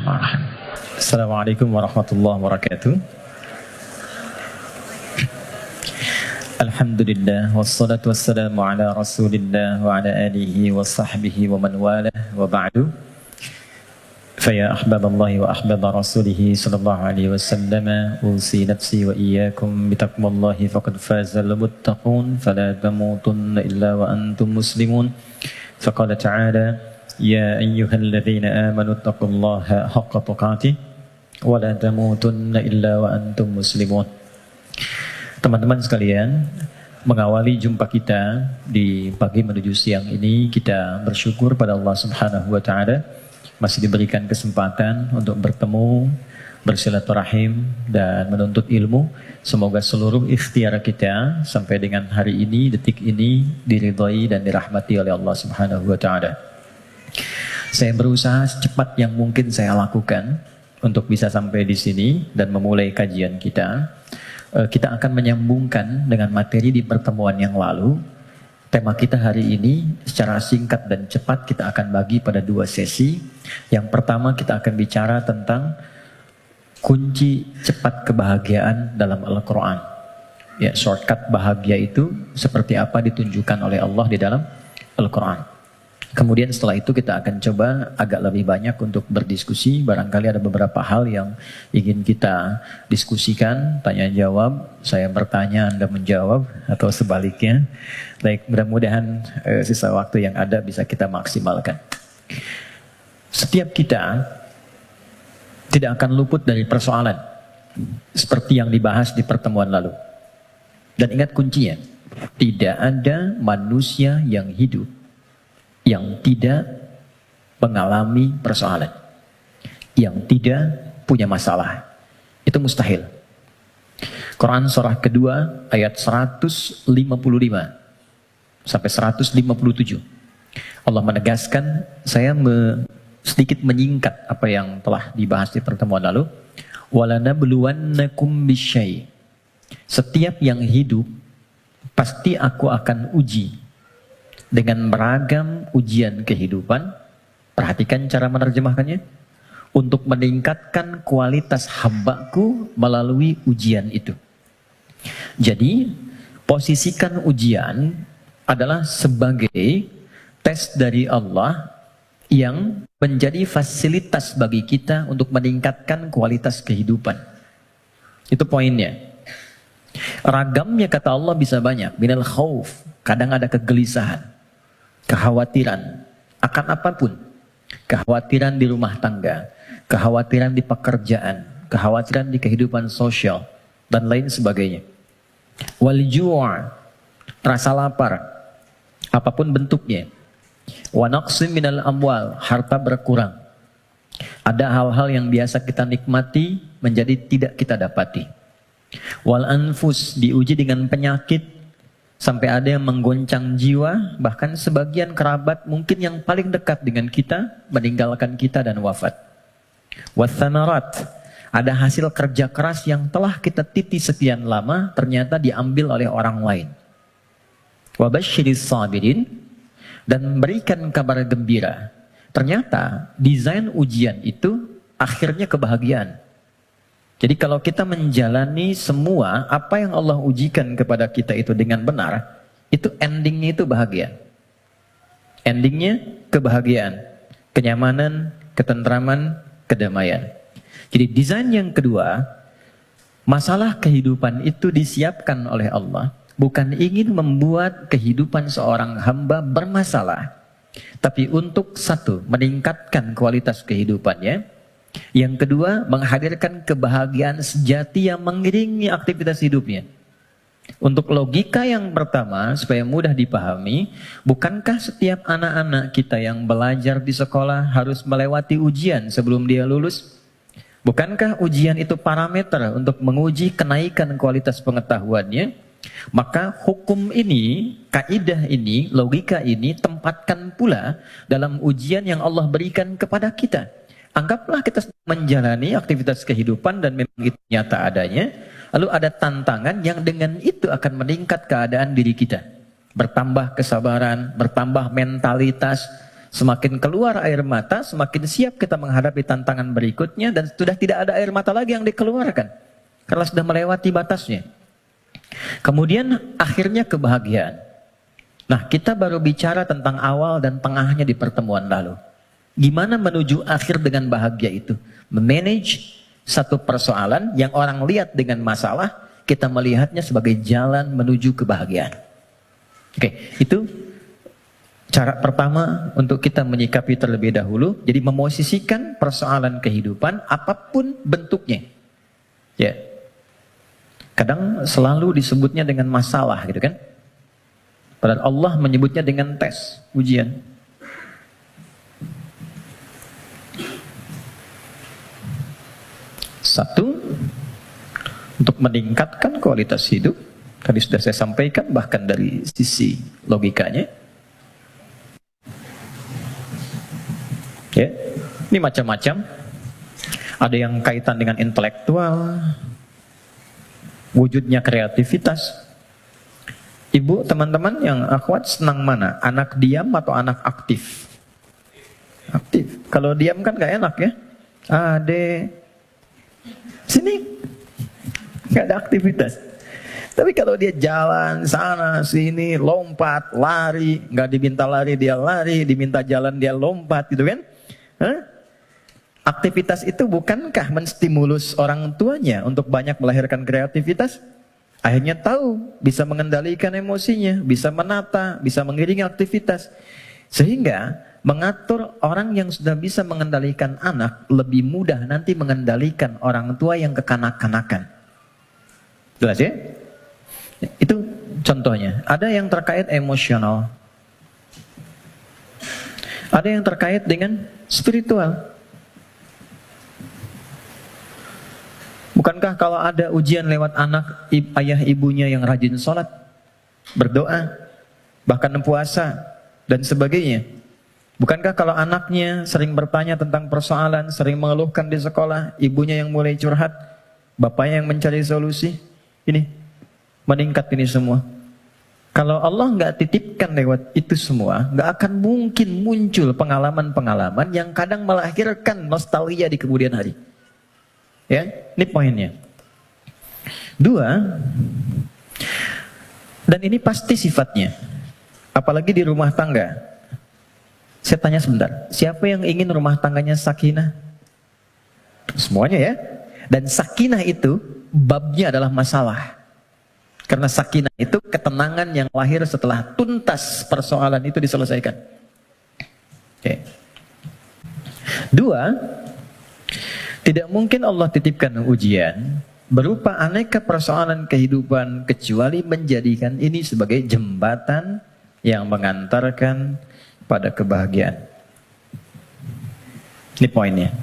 Bismillahirrahmanirrahim. Assalamualaikum warahmatullahi wabarakatuh. Alhamdulillah wassalatu wassalamu ala Rasulillah wa ala alihi wa sahbihi wa man walah wa ba'du. Faya ahbaballahi wa ahbaba rasulihi sallallahu alaihi wasallam, usi nafsi wa iyyakum bitaqwallahi faqad fazal muttaqun fala tamutunna illa wa antum muslimun. Faqala ta'ala ya ayyuhalladzina amanu taqullaha haqqa tuqatih wa la tamutunna illa wa antum muslimun. Teman-teman sekalian, mengawali jumpa kita di pagi menuju siang ini, kita bersyukur pada Allah Subhanahu wa taala masih diberikan kesempatan untuk bertemu, bersilaturahim dan menuntut ilmu. Semoga seluruh ikhtiar kita sampai dengan hari ini, detik ini diridhai dan dirahmati oleh Allah Subhanahu wa taala. Saya berusaha secepat yang mungkin saya lakukan untuk bisa sampai di sini dan memulai kajian kita. Kita akan menyambungkan dengan materi di pertemuan yang lalu. Tema kita hari ini secara singkat dan cepat kita akan bagi pada dua sesi. Yang pertama kita akan bicara tentang kunci cepat kebahagiaan dalam Al-Quran. Ya, shortcut bahagia itu seperti apa ditunjukkan oleh Allah di dalam Al-Quran. Kemudian setelah itu kita akan coba agak lebih banyak untuk berdiskusi. Barangkali ada beberapa hal yang ingin kita diskusikan, tanya jawab, saya bertanya, Anda menjawab, atau sebaliknya. Baik, mudah-mudahan sisa waktu yang ada bisa kita maksimalkan. Setiap kita tidak akan luput dari persoalan seperti yang dibahas di pertemuan lalu. Dan ingat kuncinya, tidak ada manusia yang hidup yang tidak mengalami persoalan, yang tidak punya masalah. Itu mustahil. Quran surah kedua ayat 155 sampai 157. Allah menegaskan, saya sedikit menyingkat apa yang telah dibahas di pertemuan lalu. Walanabluwannakum bisyai. Setiap yang hidup pasti aku akan uji dengan beragam ujian kehidupan. Perhatikan cara menerjemahkannya. Untuk meningkatkan kualitas hambaku melalui ujian itu. Jadi, posisikan ujian adalah sebagai tes dari Allah yang menjadi fasilitas bagi kita untuk meningkatkan kualitas kehidupan. Itu poinnya. Ragamnya kata Allah bisa banyak. Minal khauf, kadang ada kegelisahan, kekhawatiran akan apapun. Kekhawatiran di rumah tangga, kekhawatiran di pekerjaan, kekhawatiran di kehidupan sosial, dan lain sebagainya. Wal ju', rasa lapar, apapun bentuknya. Wa naqsim minal amwal, harta berkurang. Ada hal-hal yang biasa kita nikmati menjadi tidak kita dapati. Wal anfus, diuji dengan penyakit, sampai ada yang menggoncang jiwa, bahkan sebagian kerabat mungkin yang paling dekat dengan kita meninggalkan kita dan wafat. Wathamarat, ada hasil kerja keras yang telah kita titi sekian lama ternyata diambil oleh orang lain. Wabasyiris sabirin, dan berikan kabar gembira. Ternyata desain ujian itu akhirnya kebahagiaan. Jadi kalau kita menjalani semua apa yang Allah ujikan kepada kita itu dengan benar, itu endingnya itu bahagia. Endingnya kebahagiaan, kenyamanan, ketentraman, kedamaian. Jadi desain yang kedua, masalah kehidupan itu disiapkan oleh Allah, bukan ingin membuat kehidupan seorang hamba bermasalah, tapi untuk satu, meningkatkan kualitas kehidupannya. Yang kedua, menghadirkan kebahagiaan sejati yang mengiringi aktivitas hidupnya. Untuk logika yang pertama, supaya mudah dipahami, bukankah setiap anak-anak kita yang belajar di sekolah harus melewati ujian sebelum dia lulus? Bukankah ujian itu parameter untuk menguji kenaikan kualitas pengetahuannya? Maka hukum ini, kaidah ini, logika ini tempatkan pula dalam ujian yang Allah berikan kepada kita. Anggaplah kita menjalani aktivitas kehidupan dan memang itu nyata adanya. Lalu ada tantangan yang dengan itu akan meningkat keadaan diri kita. Bertambah kesabaran, bertambah mentalitas, Semakin keluar air mata, semakin siap kita menghadapi tantangan berikutnya, dan sudah tidak ada air mata lagi yang dikeluarkan. Karena sudah melewati batasnya. Kemudian akhirnya kebahagiaan. Nah, kita baru bicara tentang awal dan tengahnya di pertemuan lalu. Gimana menuju akhir dengan bahagia itu? Memanage satu persoalan yang orang lihat dengan masalah, kita melihatnya sebagai jalan menuju kebahagiaan. Oke, itu cara pertama untuk kita menyikapi terlebih dahulu. Jadi memosisikan persoalan kehidupan apapun bentuknya. Ya. Kadang selalu disebutnya dengan masalah gitu kan. Padahal Allah menyebutnya dengan tes, ujian. Satu, untuk meningkatkan kualitas hidup. Tadi sudah saya sampaikan, bahkan dari sisi logikanya. Ya, ini macam-macam. Ada yang kaitan dengan intelektual, wujudnya kreativitas. Ibu, teman-teman yang akhwat senang mana? Anak diam atau anak aktif? Aktif. Kalau diam kan gak enak ya. Ade, sini, gak ada aktivitas. Tapi kalau dia jalan sana sini, lompat, lari, nggak diminta lari dia lari, diminta jalan dia lompat, gitu kan? Hah? Aktivitas itu bukankah menstimulus orang tuanya untuk banyak melahirkan kreativitas? Akhirnya tahu, bisa mengendalikan emosinya, bisa menata, bisa mengiringi aktivitas. Sehingga mengatur orang yang sudah bisa mengendalikan anak lebih mudah nanti mengendalikan orang tua yang kekanak-kanakan. Jelas ya? Itu contohnya. Ada yang terkait emosional, ada yang terkait dengan spiritual. Bukankah kalau ada ujian lewat anak, ayah ibunya yang rajin sholat, berdoa, bahkan puasa dan sebagainya? Bukankah kalau anaknya sering bertanya tentang persoalan, sering mengeluhkan di sekolah, ibunya yang mulai curhat, bapaknya yang mencari solusi, ini meningkat ini semua. Kalau Allah nggak titipkan lewat itu semua, nggak akan mungkin muncul pengalaman-pengalaman yang kadang melahirkan nostalgia di kemudian hari. Ya, ini poinnya. Dua, dan ini pasti sifatnya, apalagi di rumah tangga. Saya tanya sebentar, siapa yang ingin rumah tangganya sakinah? Semuanya ya. Dan sakinah itu babnya adalah masalah. Karena sakinah itu ketenangan yang lahir setelah tuntas persoalan itu diselesaikan. Oke. Dua, tidak mungkin Allah titipkan ujian berupa aneka persoalan kehidupan kecuali menjadikan ini sebagai jembatan yang mengantarkan pada kebahagiaan. Ini poinnya.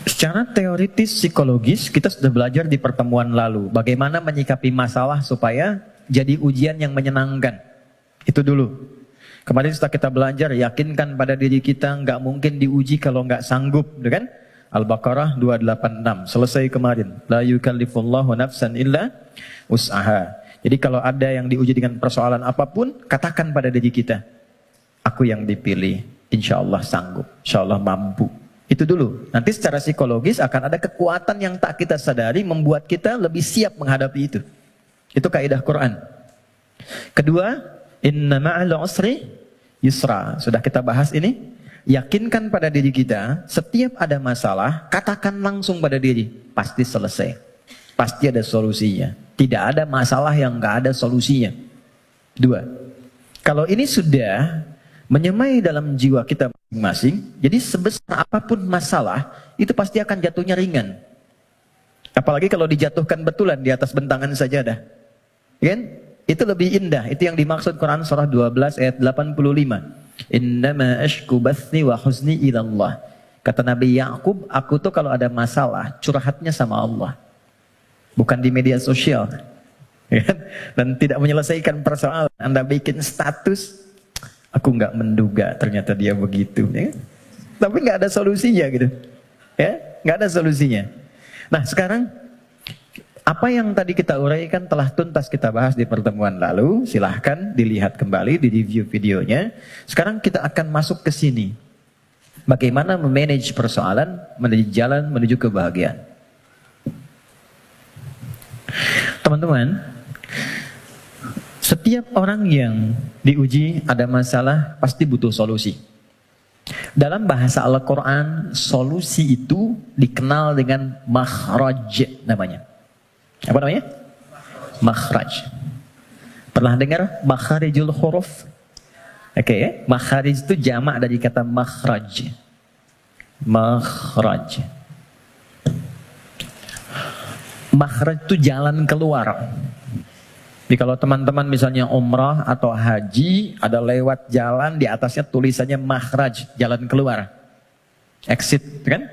Secara teoritis psikologis kita sudah belajar di pertemuan lalu bagaimana menyikapi masalah supaya jadi ujian yang menyenangkan. Itu dulu. Kemarin setelah kita belajar, yakinkan pada diri kita nggak mungkin diuji kalau nggak sanggup, kan? Al-Baqarah 286 selesai kemarin. La yukallifullahu nafsan illa wus'aha. Jadi kalau ada yang diuji dengan persoalan apapun, katakan pada diri kita, aku yang dipilih, insya Allah sanggup, insya Allah mampu. Itu dulu. Nanti secara psikologis akan ada kekuatan yang tak kita sadari membuat kita lebih siap menghadapi itu. Itu kaidah Quran. Kedua, inna ma'al usri yusra. Sudah kita bahas ini. Yakinkan pada diri kita, setiap ada masalah, katakan langsung pada diri, pasti selesai. Pasti ada solusinya. Tidak ada masalah yang nggak ada solusinya. Dua. Kalau ini sudah menyemai dalam jiwa kita masing-masing, jadi sebesar apapun masalah, itu pasti akan jatuhnya ringan. Apalagi kalau dijatuhkan betulan di atas bentangan sajadah. Kan? Itu lebih indah. Itu yang dimaksud Quran surah 12 ayat 85. Innama ashku bathi wa huzni ilallah. Kata Nabi Ya'qub, aku tuh kalau ada masalah, curhatnya sama Allah. Bukan di media sosial. Dan tidak menyelesaikan persoalan. Anda bikin status, aku nggak menduga ternyata dia begitu, ya. Tapi nggak ada solusinya gitu, ya, nggak ada solusinya. Nah sekarang Apa yang tadi kita uraikan telah tuntas kita bahas di pertemuan lalu. Silahkan dilihat kembali, di review videonya. Sekarang kita akan masuk ke sini. Bagaimana memanage persoalan menuju jalan menuju kebahagiaan. Teman-teman, setiap orang yang diuji ada masalah pasti butuh solusi. Dalam bahasa Al-Quran, solusi itu dikenal dengan makhraj namanya. Apa namanya? Makhraj. Pernah dengar makharijul huruf? Oke, makharij itu jamak dari kata makhraj. Makhraj. Makhraj itu jalan keluar. Jadi kalau teman-teman misalnya umrah atau haji, ada lewat jalan di atasnya tulisannya makhraj, jalan keluar. Exit, kan?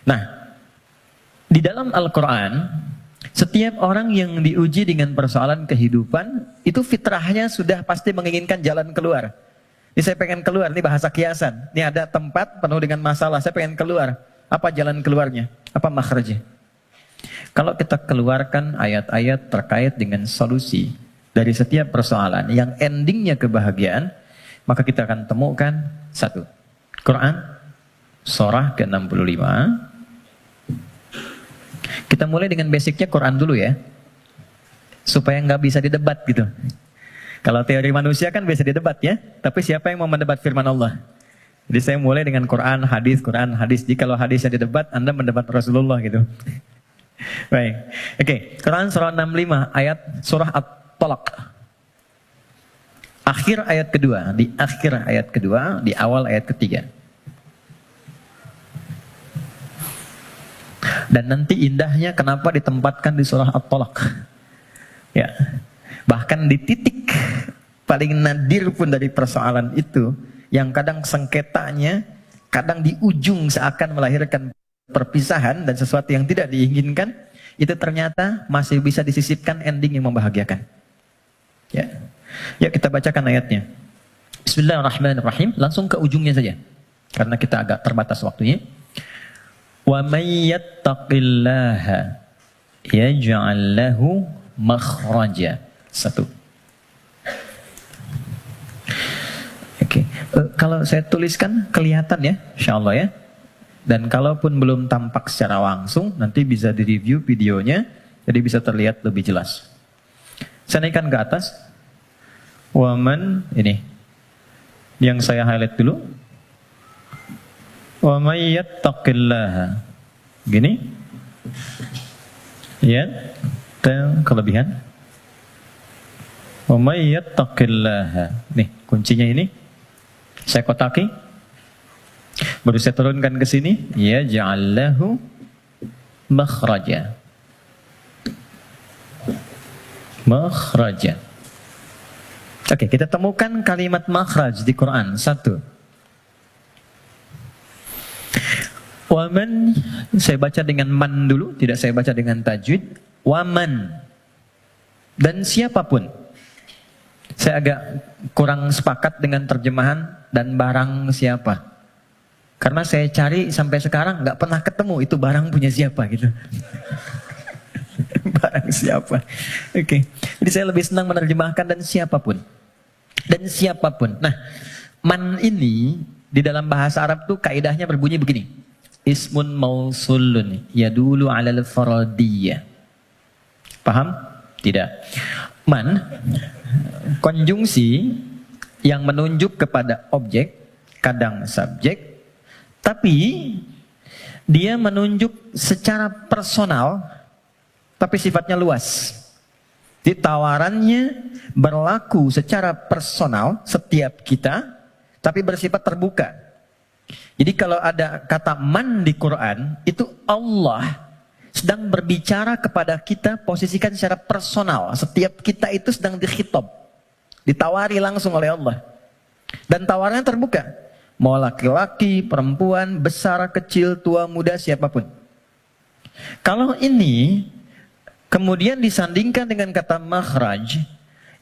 Nah, di dalam Al-Quran, setiap orang yang diuji dengan persoalan kehidupan, itu fitrahnya sudah pasti menginginkan jalan keluar. Ini saya pengen keluar, ini bahasa kiasan. Ini ada tempat penuh dengan masalah, saya pengen keluar. Apa jalan keluarnya? Apa makhrajnya? Kalau kita keluarkan ayat-ayat terkait dengan solusi dari setiap persoalan yang endingnya kebahagiaan, maka kita akan temukan satu. Quran, surah ke-65. Kita mulai dengan basicnya Quran dulu ya, supaya nggak bisa didebat gitu. Kalau teori manusia kan bisa didebat ya, tapi siapa yang mau mendebat firman Allah? Jadi saya mulai dengan Quran, hadis. Jadi kalau hadisnya didebat, Anda mendebat Rasulullah gitu. Baik, oke. Quran surah 65 ayat surah At-Talaq. Akhir ayat kedua, di akhir ayat kedua, di awal ayat ketiga. Dan nanti indahnya kenapa ditempatkan di surah At-Talaq. Ya. Bahkan di titik paling nadir pun dari persoalan itu, yang kadang sengketanya, kadang di ujung seakan melahirkan perpisahan dan sesuatu yang tidak diinginkan, itu ternyata masih bisa disisipkan ending yang membahagiakan. Ya. Ya, kita bacakan ayatnya. Bismillahirrahmanirrahim. Langsung ke ujungnya saja, karena kita agak terbatas waktunya. Wa may yattaqillaha yaj'al lahu makhraja. Satu. Oke. Kalau saya tuliskan kelihatan ya, insyaallah ya. Dan kalaupun belum tampak secara langsung, nanti bisa direview videonya, jadi bisa terlihat lebih jelas. Saya naikkan ke atas. Waman, ini yang saya highlight dulu. Wa may yattaqillaha. Gini. Ya. Kelebihan. Wa may yattaqillaha. Nih, kuncinya ini. Saya kotaki. Baru saya turunkan ke sini. Ya ja'allahu makhraja. Makhraja. Oke, kita temukan kalimat makhraj di Quran. Satu. Waman, saya baca dengan man dulu, tidak saya baca dengan tajwid. Waman, dan siapapun. Saya agak kurang sepakat dengan terjemahan dan barang siapa, karena saya cari sampai sekarang nggak pernah ketemu itu barang punya siapa gitu. Barang siapa? Oke. Jadi saya lebih senang menerjemahkan dan siapapun. Dan siapapun. Nah, man ini di dalam bahasa Arab tuh kaidahnya berbunyi begini. Ismun mausulun yadulu alal faradiyah. Paham? Tidak. Man, konjungsi yang menunjuk kepada objek, kadang subjek, tapi dia menunjuk secara personal, tapi sifatnya luas. Jadi tawarannya berlaku secara personal setiap kita, tapi bersifat terbuka. Jadi kalau ada kata man di Quran, itu Allah sedang berbicara kepada kita, posisikan secara personal. Setiap kita itu sedang dikhitab, ditawari langsung oleh Allah. Dan tawarannya terbuka. Mau laki-laki, perempuan, besar, kecil, tua, muda, siapapun. Kalau ini kemudian disandingkan dengan kata makhraj,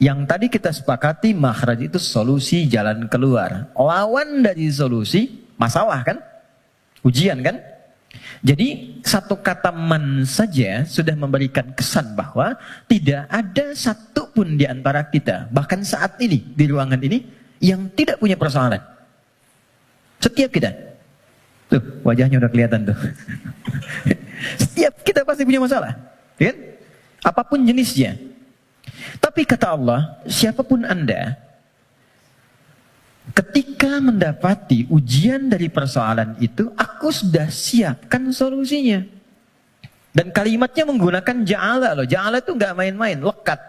yang tadi kita sepakati makhraj itu solusi, jalan keluar. Lawan dari solusi, masalah kan? Ujian kan? Jadi satu kata man saja sudah memberikan kesan bahwa tidak ada satu pun di antara kita, bahkan saat ini di ruangan ini, yang tidak punya persoalan. Setiap kita. Tuh, wajahnya udah kelihatan tuh. Setiap kita pasti punya masalah. Kan? Apapun jenisnya. Tapi kata Allah, siapapun Anda, ketika mendapati ujian dari persoalan itu, aku sudah siapkan solusinya. Dan kalimatnya menggunakan ja'ala loh. Ja'ala itu nggak main-main, lekat.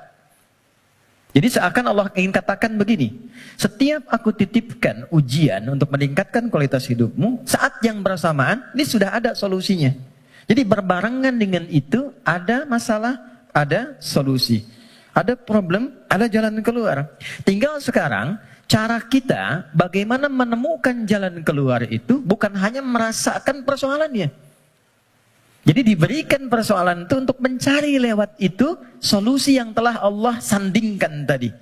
Jadi seakan Allah ingin katakan begini, setiap aku titipkan ujian untuk meningkatkan kualitas hidupmu, saat yang bersamaan, ini sudah ada solusinya. Jadi berbarengan dengan itu, ada masalah, ada solusi. Ada problem, ada jalan keluar. Tinggal sekarang, cara kita bagaimana menemukan jalan keluar itu bukan hanya merasakan persoalannya. Jadi diberikan persoalan itu untuk mencari lewat itu solusi yang telah Allah sandingkan tadi.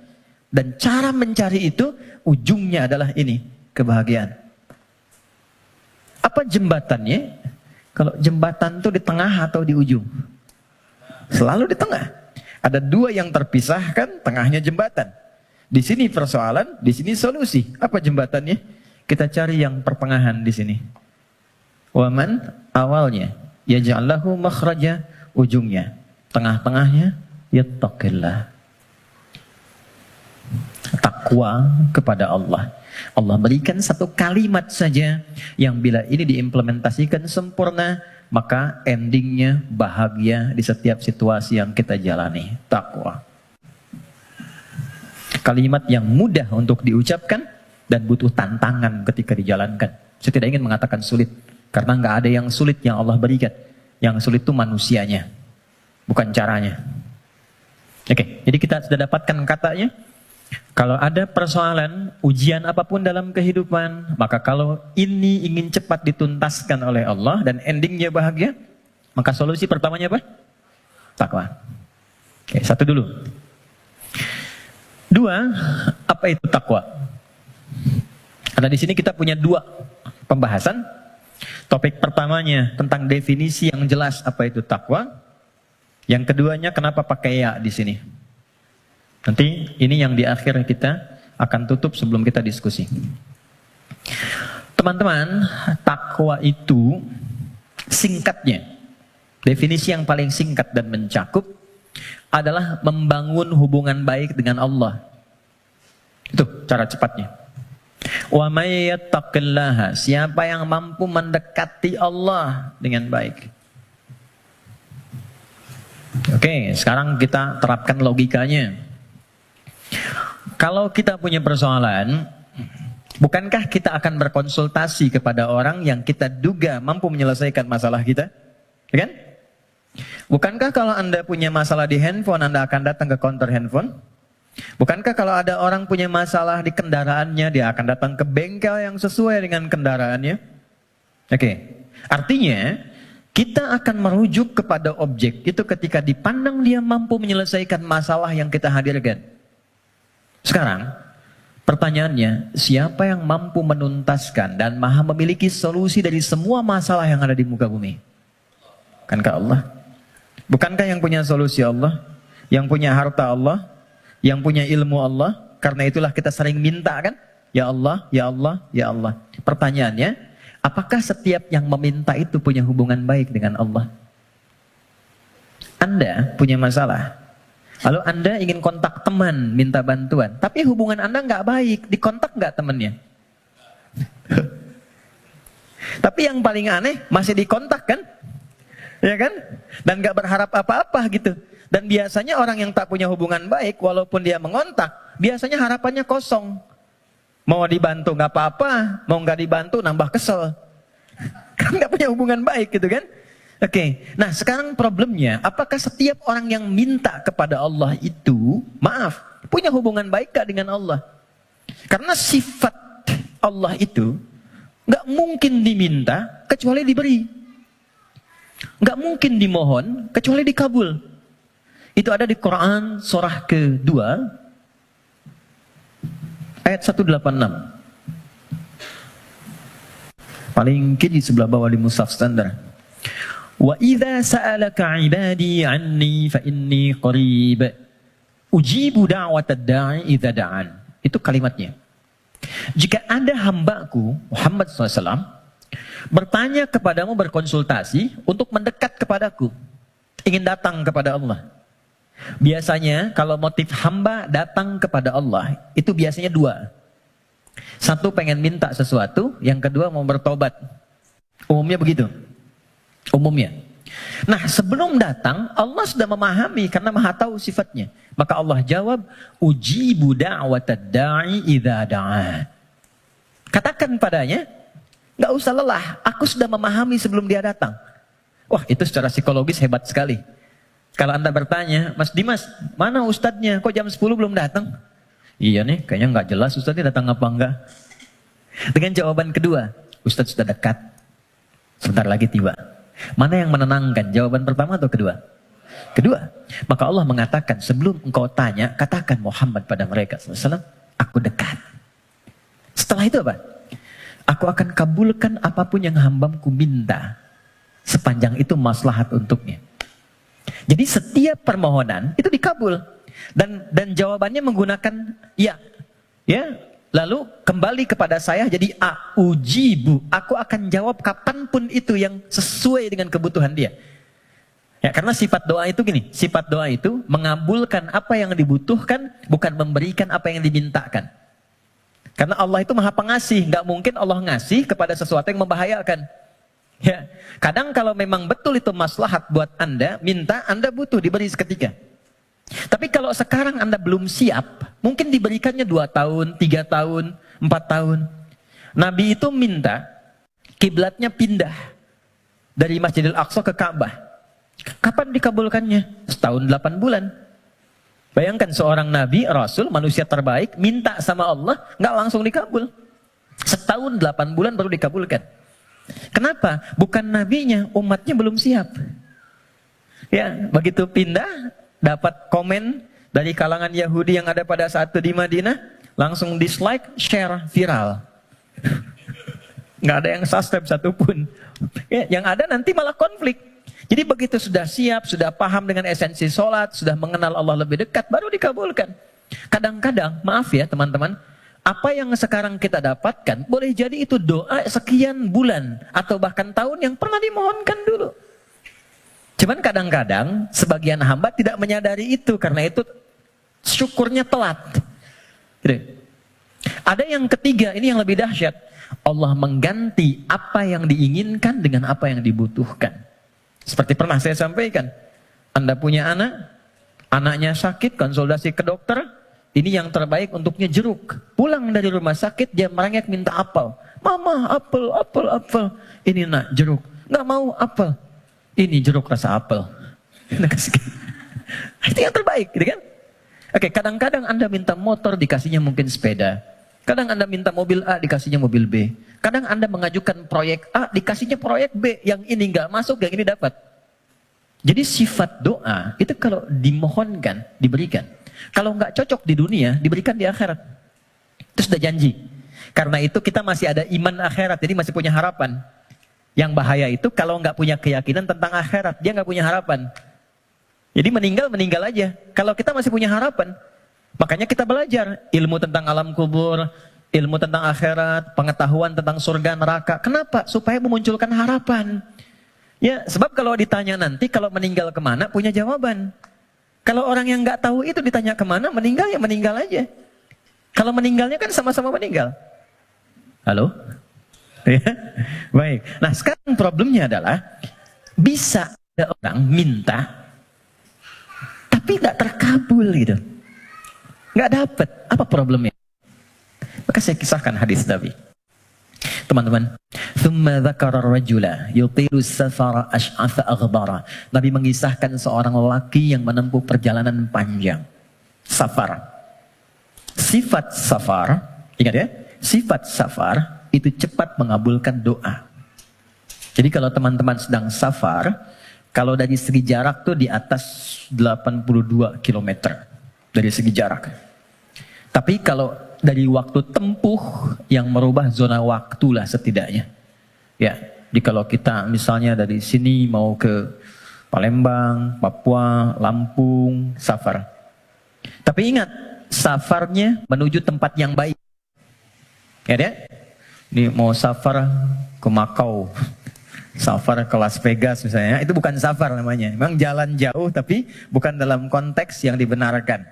Dan cara mencari itu ujungnya adalah ini, kebahagiaan. Apa jembatannya? Kalau jembatan itu di tengah atau di ujung? Selalu di tengah. Ada dua yang terpisahkan, tengahnya jembatan. Di sini persoalan, di sini solusi. Apa jembatannya? Kita cari yang pertengahan di sini. Waman awalnya, yaj'allahu makhraja, ujungnya. Tengah-tengahnya, yattaqillah. Takwa kepada Allah. Allah berikan satu kalimat saja yang bila ini diimplementasikan sempurna, maka endingnya bahagia di setiap situasi yang kita jalani. Takwa. Kalimat yang mudah untuk diucapkan dan butuh tantangan ketika dijalankan. Saya tidak ingin mengatakan sulit, karena nggak ada yang sulit yang Allah berikan. Yang sulit itu manusianya, bukan caranya. Oke, jadi kita sudah dapatkan katanya. Kalau ada persoalan, ujian apapun dalam kehidupan, maka kalau ini ingin cepat dituntaskan oleh Allah dan endingnya bahagia, maka solusi pertamanya apa? Takwa. Oke, satu dulu. Dua, apa itu takwa? Karena di sini kita punya dua pembahasan. Topik pertamanya tentang definisi yang jelas apa itu takwa. Yang keduanya kenapa pakai ya di sini. Nanti ini yang di akhir kita akan tutup sebelum kita diskusi. Teman-teman, takwa itu singkatnya, definisi yang paling singkat dan mencakup adalah membangun hubungan baik dengan Allah. Itu cara cepatnya. Wa may yattaqillaha, siapa yang mampu mendekati Allah dengan baik. Oke, sekarang kita terapkan logikanya. Kalau kita punya persoalan, bukankah kita akan berkonsultasi kepada orang yang kita duga mampu menyelesaikan masalah kita? Ya kan? Bukankah kalau Anda punya masalah di handphone, Anda akan datang ke counter handphone? Bukankah kalau ada orang punya masalah di kendaraannya, dia akan datang ke bengkel yang sesuai dengan kendaraannya? Oke, artinya kita akan merujuk kepada objek itu ketika dipandang dia mampu menyelesaikan masalah yang kita hadirkan. Sekarang, pertanyaannya, siapa yang mampu menuntaskan dan maha memiliki solusi dari semua masalah yang ada di muka bumi? Bukankah Allah? Bukankah yang punya solusi Allah? Yang punya harta Allah? Yang punya ilmu Allah? Karena itulah kita sering minta kan? Ya Allah, ya Allah, ya Allah. Pertanyaannya, apakah setiap yang meminta itu punya hubungan baik dengan Allah? Anda punya masalah. Lalu Anda ingin kontak teman, minta bantuan. Tapi hubungan Anda nggak baik, dikontak nggak temannya? Tapi yang paling aneh, masih dikontak kan? Ya kan? Dan nggak berharap apa-apa gitu. Dan biasanya orang yang tak punya hubungan baik, walaupun dia mengontak, biasanya harapannya kosong. Mau dibantu nggak apa-apa, mau nggak dibantu nambah kesel. Kan nggak punya hubungan baik gitu kan? Oke, nah sekarang problemnya, apakah setiap orang yang minta kepada Allah itu, maaf, punya hubungan baik gak dengan Allah? Karena sifat Allah itu gak mungkin diminta kecuali diberi. Gak mungkin dimohon kecuali dikabul. Itu ada di Quran surah kedua, ayat 186. Paling kiri sebelah bawah di mushaf standar. Wa idza sa'alaka 'ibadi 'anni fa inni qarib. Ujibu da'watad da'i idza da'an. Itu kalimatnya. Jika ada hambaku Muhammad SAW bertanya kepadamu, berkonsultasi untuk mendekat kepadaku, ingin datang kepada Allah. Biasanya kalau motif hamba datang kepada Allah itu biasanya dua. Satu, pengen minta sesuatu, yang kedua mau bertobat. Umumnya begitu. Umumnya. Nah, sebelum datang Allah sudah memahami karena Maha tahu sifatnya. Maka Allah jawab, ujibu da'watad da'i idza da'a. Katakan padanya, nggak usah lelah, aku sudah memahami sebelum dia datang. Wah, itu secara psikologis hebat sekali. Kalau Anda bertanya, Mas Dimas, mana ustadznya? Kok jam 10 belum datang? Iya nih, kayaknya nggak jelas ustadznya datang apa enggak. Dengan jawaban kedua, ustadz sudah dekat, sebentar lagi tiba. Mana yang menenangkan, jawaban pertama atau kedua? Kedua. Maka Allah mengatakan, sebelum engkau tanya, katakan Muhammad pada mereka SAW, aku dekat. Setelah itu apa? Aku akan kabulkan apapun yang hambaku minta, sepanjang itu maslahat untuknya. Jadi setiap permohonan itu dikabul. Dan jawabannya menggunakan ya. Lalu kembali kepada saya jadi ujibu. Aku akan jawab kapanpun itu yang sesuai dengan kebutuhan dia. Ya, karena sifat doa itu gini. Sifat doa itu mengabulkan apa yang dibutuhkan, bukan memberikan apa yang dimintakan. Karena Allah itu maha pengasih. Nggak mungkin Allah ngasih kepada sesuatu yang membahayakan. Ya, kadang kalau memang betul itu maslahat buat Anda, minta, Anda butuh, diberi seketika. Tapi kalau sekarang Anda belum siap, mungkin diberikannya 2 tahun, 3 tahun, 4 tahun. Nabi itu minta kiblatnya pindah dari Masjidil Aqsa ke Ka'bah. Kapan dikabulkannya? Setahun 8 bulan. Bayangkan seorang Nabi, Rasul, manusia terbaik, minta sama Allah, nggak langsung dikabul. Setahun 8 bulan baru dikabulkan. Kenapa? Bukan nabinya, umatnya belum siap. Ya, begitu pindah, dapat komen dari kalangan Yahudi yang ada pada saat itu di Madinah, langsung dislike, share, viral. Nggak ada yang subscribe satupun. Ya, yang ada nanti malah konflik. Jadi begitu sudah siap, sudah paham dengan esensi sholat, sudah mengenal Allah lebih dekat, baru dikabulkan. Kadang-kadang, maaf ya teman-teman, apa yang sekarang kita dapatkan, boleh jadi itu doa sekian bulan, atau bahkan tahun yang pernah dimohonkan dulu. Cuman kadang-kadang sebagian hamba tidak menyadari itu, karena itu syukurnya telat. Gitu. Ada yang ketiga, ini yang lebih dahsyat. Allah mengganti apa yang diinginkan dengan apa yang dibutuhkan. Seperti pernah saya sampaikan, Anda punya anak, anaknya sakit, konsultasi ke dokter, ini yang terbaik untuknya jeruk. Pulang dari rumah sakit, dia merengek minta apel. Mama, apel, apel, apel. Ini nak, jeruk. Nggak mau apel. Ini jeruk rasa apel. Itu yang terbaik, gitu kan? Oke, kadang-kadang Anda minta motor, dikasihnya mungkin sepeda. Kadang Anda minta mobil A, dikasihnya mobil B. Kadang Anda mengajukan proyek A, dikasihnya proyek B. Yang ini nggak masuk, yang ini dapat. Jadi sifat doa, itu kalau dimohonkan, diberikan. Kalau nggak cocok di dunia, diberikan di akhirat. Itu sudah janji. Karena itu kita masih ada iman akhirat, jadi masih punya harapan. Yang bahaya itu kalau nggak punya keyakinan tentang akhirat, dia nggak punya harapan. Jadi meninggal aja. Kalau kita masih punya harapan, makanya kita belajar ilmu tentang alam kubur, ilmu tentang akhirat, pengetahuan tentang surga neraka. Kenapa? Supaya memunculkan harapan. Ya, sebab kalau ditanya nanti, kalau meninggal kemana, punya jawaban. Kalau orang yang nggak tahu itu ditanya kemana, meninggal ya meninggal aja. Kalau meninggalnya kan sama-sama meninggal. Halo? Baik. Nah sekarang problemnya adalah, bisa ada orang minta, tapi nggak terkabul gitu. Nggak dapat. Apa problemnya? Maka saya kisahkan hadis Nabi. Teman-teman, thumma dzakara ar-rajula yutilu safara ash'atha aghbara. Nabi mengisahkan seorang lelaki yang menempuh perjalanan panjang. Safar. Sifat safar, ingat ya, sifat safar itu cepat mengabulkan doa. Jadi kalau teman-teman sedang safar, kalau dari segi jarak tuh di atas 82 km dari segi jarak. Tapi kalau dari waktu tempuh yang merubah zona waktu lah setidaknya. Ya, Jadi kalau kita misalnya dari sini mau ke Palembang, Papua, Lampung, safar. Tapi ingat, safarnya menuju tempat yang baik. Ya deh? Ini mau safar ke Makau, safar ke Las Vegas misalnya, itu bukan safar namanya. Memang jalan jauh tapi bukan dalam konteks yang dibenarkan.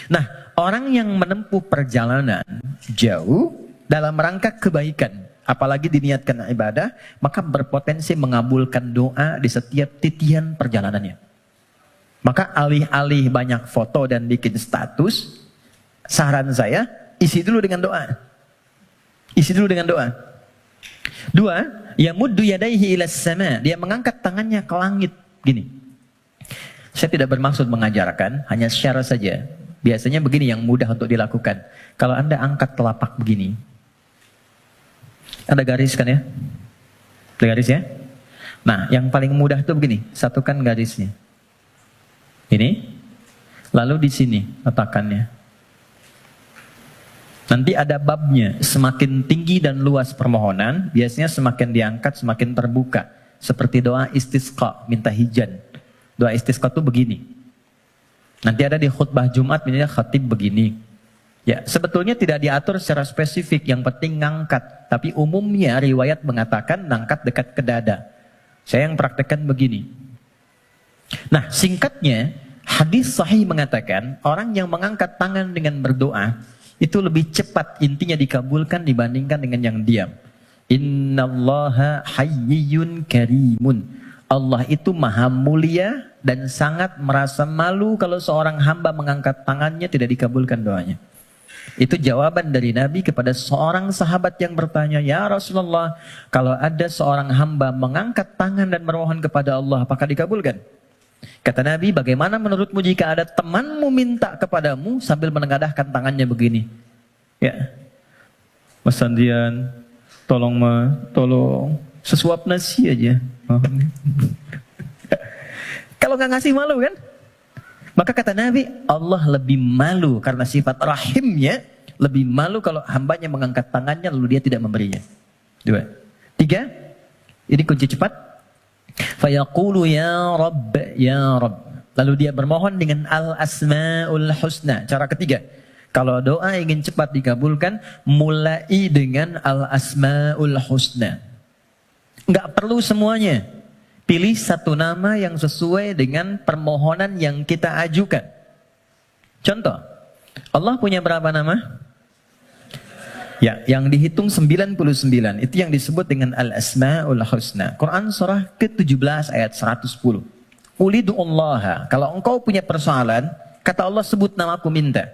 Nah, orang yang menempuh perjalanan jauh dalam rangka kebaikan, apalagi diniatkan ibadah, maka berpotensi mengabulkan doa di setiap titian perjalanannya. Maka alih-alih banyak foto dan bikin status, saran saya, isi dulu dengan doa. Isi dulu dengan doa. Dua, yamuddu yadaihi ilas sama, dia mengangkat tangannya ke langit gini. Saya tidak bermaksud mengajarkan, hanya share saja. Biasanya begini yang mudah untuk dilakukan. Kalau Anda angkat telapak begini, ada garis kan ya? Ada garis ya? Nah, yang paling mudah itu begini, satukan garisnya. Ini, lalu di sini letakkannya. Nanti ada babnya, semakin tinggi dan luas permohonan, biasanya semakin diangkat, semakin terbuka. Seperti doa istisqa, minta hujan. Doa istisqa itu begini. Nanti ada di khutbah Jumat, misalnya khatib begini. Ya, sebetulnya tidak diatur secara spesifik, yang penting ngangkat. Tapi umumnya riwayat mengatakan ngangkat dekat ke dada. Saya yang praktekkan begini. Nah, singkatnya, hadis sahih mengatakan, orang yang mengangkat tangan dengan berdoa, itu lebih cepat intinya dikabulkan dibandingkan dengan yang diam. Innallaha hayyun karimun. Allah itu maha mulia dan sangat merasa malu kalau seorang hamba mengangkat tangannya tidak dikabulkan doanya. Itu jawaban dari Nabi kepada seorang sahabat yang bertanya, "Ya Rasulullah, kalau ada seorang hamba mengangkat tangan dan memohon kepada Allah, apakah dikabulkan?" Kata Nabi, bagaimana menurutmu jika ada temanmu minta kepadamu sambil menengadahkan tangannya begini? Ya, Mas Andrian, tolong sesuap nasi aja. Kalau nggak ngasih malu kan? Maka kata Nabi, Allah lebih malu karena sifat rahimnya, lebih malu kalau hambanya mengangkat tangannya lalu dia tidak memberinya. Dua. Tiga, ini kunci cepat. Fayaqulu ya Rabb, ya Rabb. Lalu dia bermohon dengan al-asma'ul husna. Cara ketiga, kalau doa ingin cepat dikabulkan, mulai dengan al-asma'ul husna. Enggak perlu semuanya. Pilih satu nama yang sesuai dengan permohonan yang kita ajukan. Contoh, Allah punya berapa nama? Ya, yang dihitung 99. Itu yang disebut dengan Al-Asma'ul Husna. Quran surah ke-17 ayat 110. Ulidu'ullaha. Kalau engkau punya persoalan, kata Allah sebut namaku minta.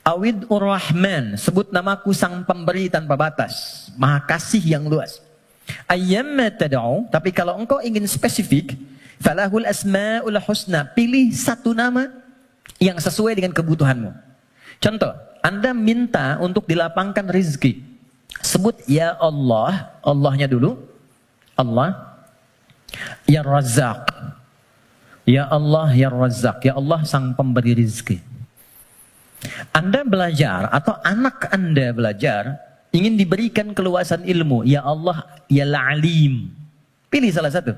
Awid'ur Rahman. Sebut namaku sang pemberi tanpa batas. Maha kasih yang luas. Ayyamma tad'u. Tapi kalau engkau ingin spesifik, falahul asma'ul husna. Pilih satu nama yang sesuai dengan kebutuhanmu. Contoh, Anda minta untuk dilapangkan rizki. Sebut ya Allah, Allahnya dulu. Allah. Ya Razzaq. Ya Allah, ya Razzaq. Ya Allah sang pemberi rizki. Anda belajar atau anak Anda belajar, ingin diberikan keluasan ilmu. Ya Allah, ya Alim. Pilih salah satu.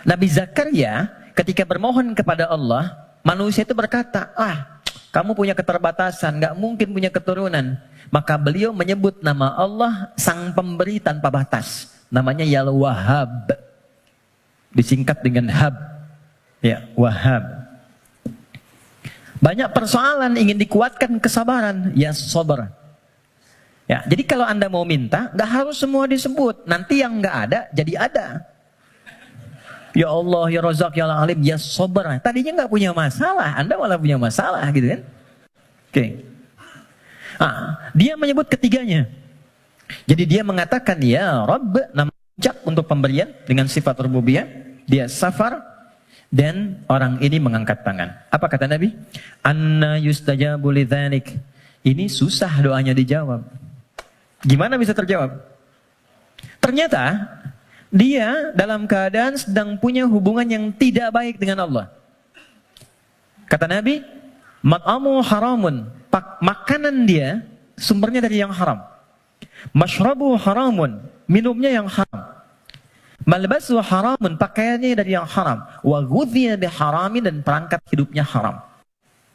Nabi Zakaria ketika bermohon kepada Allah, manusia itu berkata, kamu punya keterbatasan, nggak mungkin punya keturunan. Maka beliau menyebut nama Allah sang pemberi tanpa batas. Namanya Ya Wahhab. Disingkat dengan Hab. Ya, Wahhab. Banyak persoalan ingin dikuatkan kesabaran. Ya Sabar. Ya, jadi kalau Anda mau minta, nggak harus semua disebut. Nanti yang nggak ada, jadi ada. Ya Allah, ya Razak, ya Alim, ya Sabar. Tadinya nggak punya masalah, Anda malah punya masalah, gitu kan? Oke. Dia menyebut ketiganya. Jadi dia mengatakan ya Rabb, nama ucap untuk pemberian dengan sifat rububiyah. Dia safar dan orang ini mengangkat tangan. Apa kata Nabi? Anna yustajabu lidzalik. Ini susah doanya dijawab. Gimana bisa terjawab? Ternyata dia dalam keadaan sedang punya hubungan yang tidak baik dengan Allah. Kata Nabi, mat'amu haramun. Makanan dia sumbernya dari yang haram. Mashrabu haramun. Minumnya yang haram. Malbasu haramun, pakaiannya dari yang haram. Wa ghudhiya biharamin, dan perangkat hidupnya haram.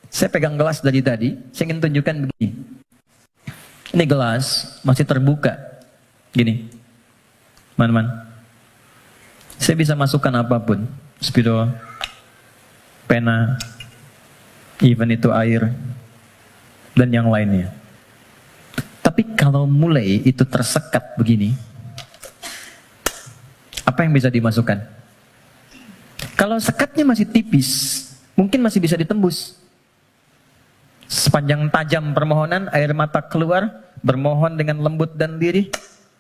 Saya pegang gelas dari tadi, saya ingin tunjukkan begini. Ini gelas masih terbuka. Gini. Man. Saya bisa masukkan apapun. Spidol, pena, even itu air, dan yang lainnya. Tapi kalau mulai itu tersekat begini, apa yang bisa dimasukkan? Kalau sekatnya masih tipis, mungkin masih bisa ditembus. Sepanjang tajam permohonan, air mata keluar, bermohon dengan lembut dan lirih,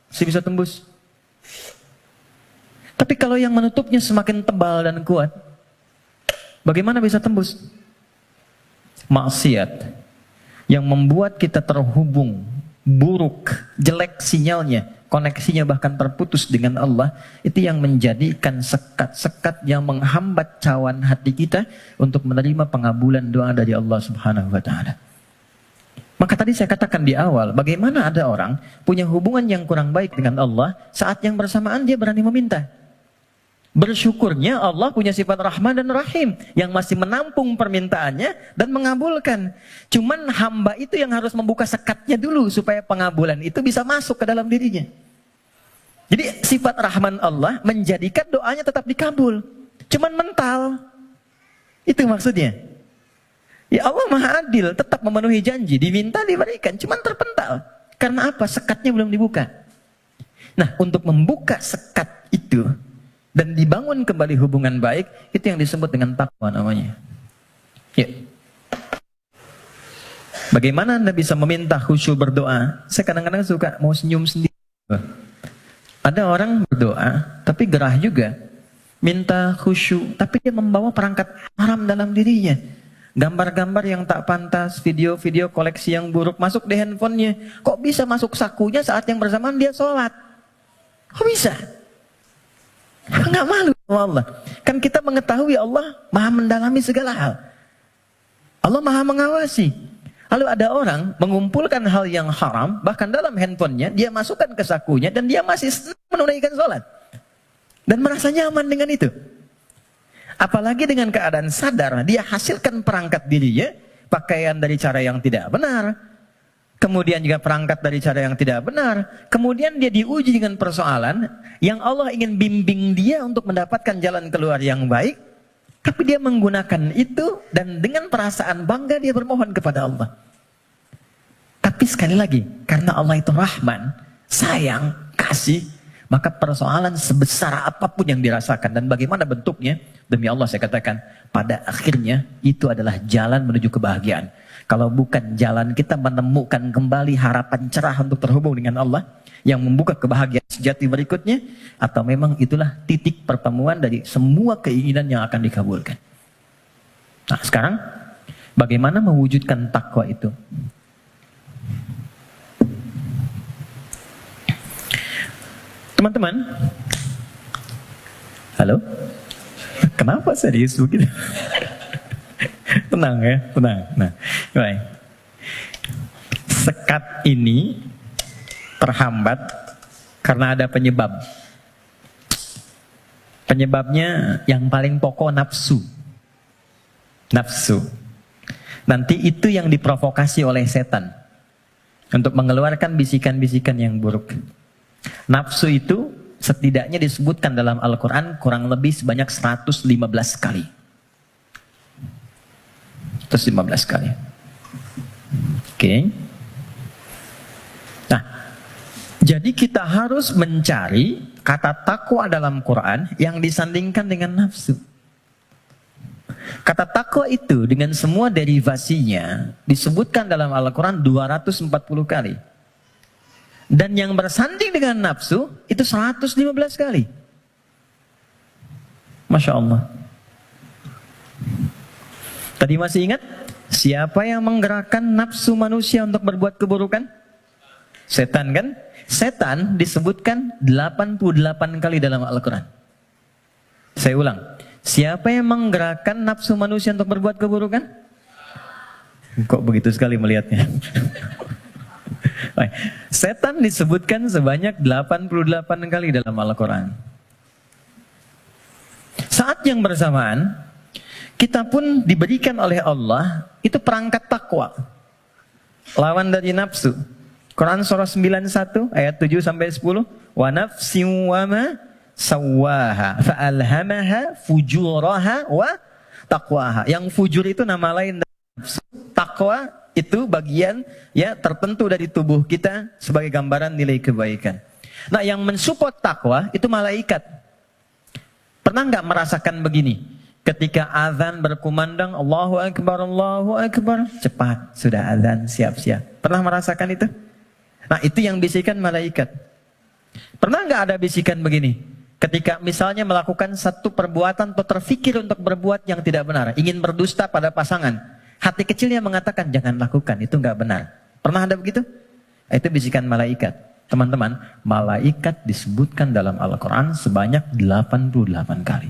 masih bisa tembus. Tapi kalau yang menutupnya semakin tebal dan kuat, bagaimana bisa tembus? Maksiat yang membuat kita terhubung, buruk, jelek sinyalnya, koneksinya bahkan terputus dengan Allah, itu yang menjadikan sekat-sekat yang menghambat cawan hati kita untuk menerima pengabulan doa dari Allah Subhanahu wa Ta'ala. Maka tadi saya katakan di awal, bagaimana ada orang punya hubungan yang kurang baik dengan Allah, saat yang bersamaan dia berani meminta. Bersyukurnya Allah punya sifat Rahman dan Rahim yang masih menampung permintaannya dan mengabulkan. Cuman hamba itu yang harus membuka sekatnya dulu supaya pengabulan itu bisa masuk ke dalam dirinya. Jadi sifat Rahman Allah menjadikan doanya tetap dikabul. Cuman mental. Itu maksudnya. Ya Allah Maha Adil, tetap memenuhi janji, diminta diberikan, cuman terpental. Karena apa? Sekatnya belum dibuka. Nah, untuk membuka sekat itu dan dibangun kembali hubungan baik, itu yang disebut dengan takwa namanya. Ya. Bagaimana Anda bisa meminta khusyuk berdoa? Saya kadang-kadang suka mau senyum sendiri. Ada orang berdoa, tapi gerah juga. Minta khusyuk, tapi dia membawa perangkat haram dalam dirinya. Gambar-gambar yang tak pantas, video-video koleksi yang buruk masuk di handphonenya. Kok bisa masuk sakunya saat yang bersamaan dia sholat? Kok bisa? Nggak malu sama Allah. Kan kita mengetahui Allah maha mendalami segala hal. Allah maha mengawasi. Lalu ada orang mengumpulkan hal yang haram, bahkan dalam handphonenya, dia masukkan ke sakunya, dan dia masih menunaikan sholat. Dan merasa nyaman dengan itu. Apalagi dengan keadaan sadar, dia hasilkan perangkat dirinya, pakaian dari cara yang tidak benar, kemudian juga perangkat dari cara yang tidak benar, kemudian dia diuji dengan persoalan yang Allah ingin bimbing dia untuk mendapatkan jalan keluar yang baik, tapi dia menggunakan itu dan dengan perasaan bangga dia bermohon kepada Allah. Tapi sekali lagi, karena Allah itu Rahman, sayang, kasih, maka persoalan sebesar apapun yang dirasakan dan bagaimana bentuknya, demi Allah saya katakan, pada akhirnya itu adalah jalan menuju kebahagiaan. Kalau bukan jalan kita menemukan kembali harapan cerah untuk terhubung dengan Allah yang membuka kebahagiaan sejati berikutnya, atau memang itulah titik pertemuan dari semua keinginan yang akan dikabulkan. Nah sekarang, bagaimana mewujudkan takwa itu? Teman-teman, halo? Kenapa serius begitu? Tenang ya, tenang. Nah, baik. Sekat ini terhambat karena ada penyebab. Penyebabnya yang paling pokok nafsu. Nafsu. Nanti itu yang diprovokasi oleh setan untuk mengeluarkan bisikan-bisikan yang buruk. Nafsu itu setidaknya disebutkan dalam Al-Quran kurang lebih sebanyak 115 kali. 115 kali. Oke. Nah, jadi kita harus mencari kata takwa dalam Quran yang disandingkan dengan nafsu. Kata takwa itu dengan semua derivasinya disebutkan dalam Al-Quran 240 kali. Dan yang bersanding dengan nafsu itu 115 kali. Masya Allah. Tadi masih ingat? Siapa yang menggerakkan nafsu manusia untuk berbuat keburukan? Setan kan? Setan disebutkan 88 kali dalam Al-Quran. Saya ulang. Siapa yang menggerakkan nafsu manusia untuk berbuat keburukan? Kok begitu sekali melihatnya? Setan disebutkan sebanyak 88 kali dalam Al-Quran. Saat yang bersamaan, kita pun diberikan oleh Allah itu perangkat takwa. Lawan dari nafsu. Quran surah 91 ayat 7 sampai 10. Wa nafsin wa ma sawwaha fa'alhamaha fujuraha wa taqwaha. Yang fujur itu nama lain dari nafsu. Takwa itu bagian ya tertentu dari tubuh kita sebagai gambaran nilai kebaikan. Nah, yang mensupport takwa itu malaikat. Pernah nggak merasakan begini? Ketika azan berkumandang, Allahu Akbar, cepat sudah azan, siap-siap. Pernah merasakan itu? Nah, itu yang bisikan malaikat. Pernah nggak ada bisikan begini? Ketika misalnya melakukan satu perbuatan atau terfikir untuk berbuat yang tidak benar, ingin berdusta pada pasangan, hati kecilnya mengatakan jangan lakukan, itu nggak benar. Pernah ada begitu? Itu bisikan malaikat. Teman-teman, malaikat disebutkan dalam Al-Quran sebanyak 88 kali.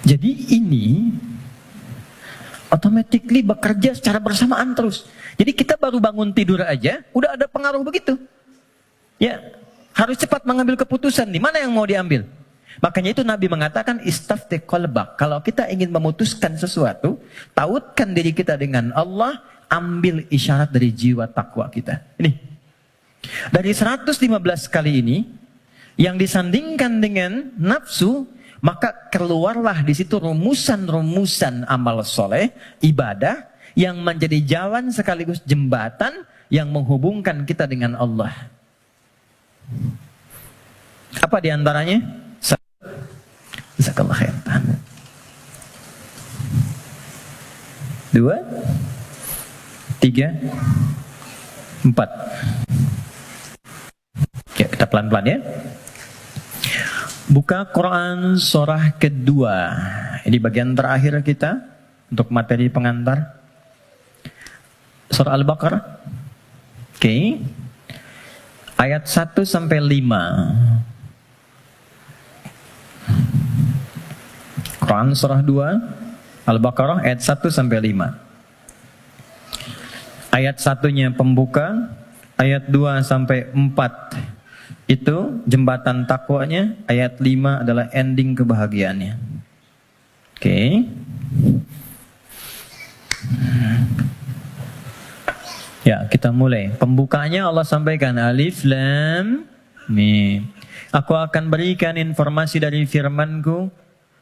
Jadi ini automatically bekerja secara bersamaan terus. Jadi kita baru bangun tidur aja, udah ada pengaruh begitu. Ya, harus cepat mengambil keputusan nih, mana yang mau diambil. Makanya itu Nabi mengatakan istafti qalbak. Kalau kita ingin memutuskan sesuatu, tautkan diri kita dengan Allah, ambil isyarat dari jiwa takwa kita. Ini. Dari 115 kali ini yang disandingkan dengan nafsu, maka keluarlah di situ rumusan-rumusan amal soleh, ibadah yang menjadi jalan sekaligus jembatan yang menghubungkan kita dengan Allah. Apa diantaranya? Jazakallah khair. 2, 3, 4. Ya, kita pelan-pelan ya. Buka Quran surah kedua. Ini bagian terakhir kita untuk materi pengantar. Surah Al-Baqarah. Oke. Ayat 1 sampai 5. Quran surah 2 Al-Baqarah ayat 1 sampai 5. Ayat 1-nya pembuka, ayat 2 sampai 4 itu jembatan takwanya, ayat 5 adalah ending kebahagiaannya. Oke. Ya, kita mulai. Pembukanya Allah sampaikan Alif Lam Mim. Aku akan berikan informasi dari firman-Ku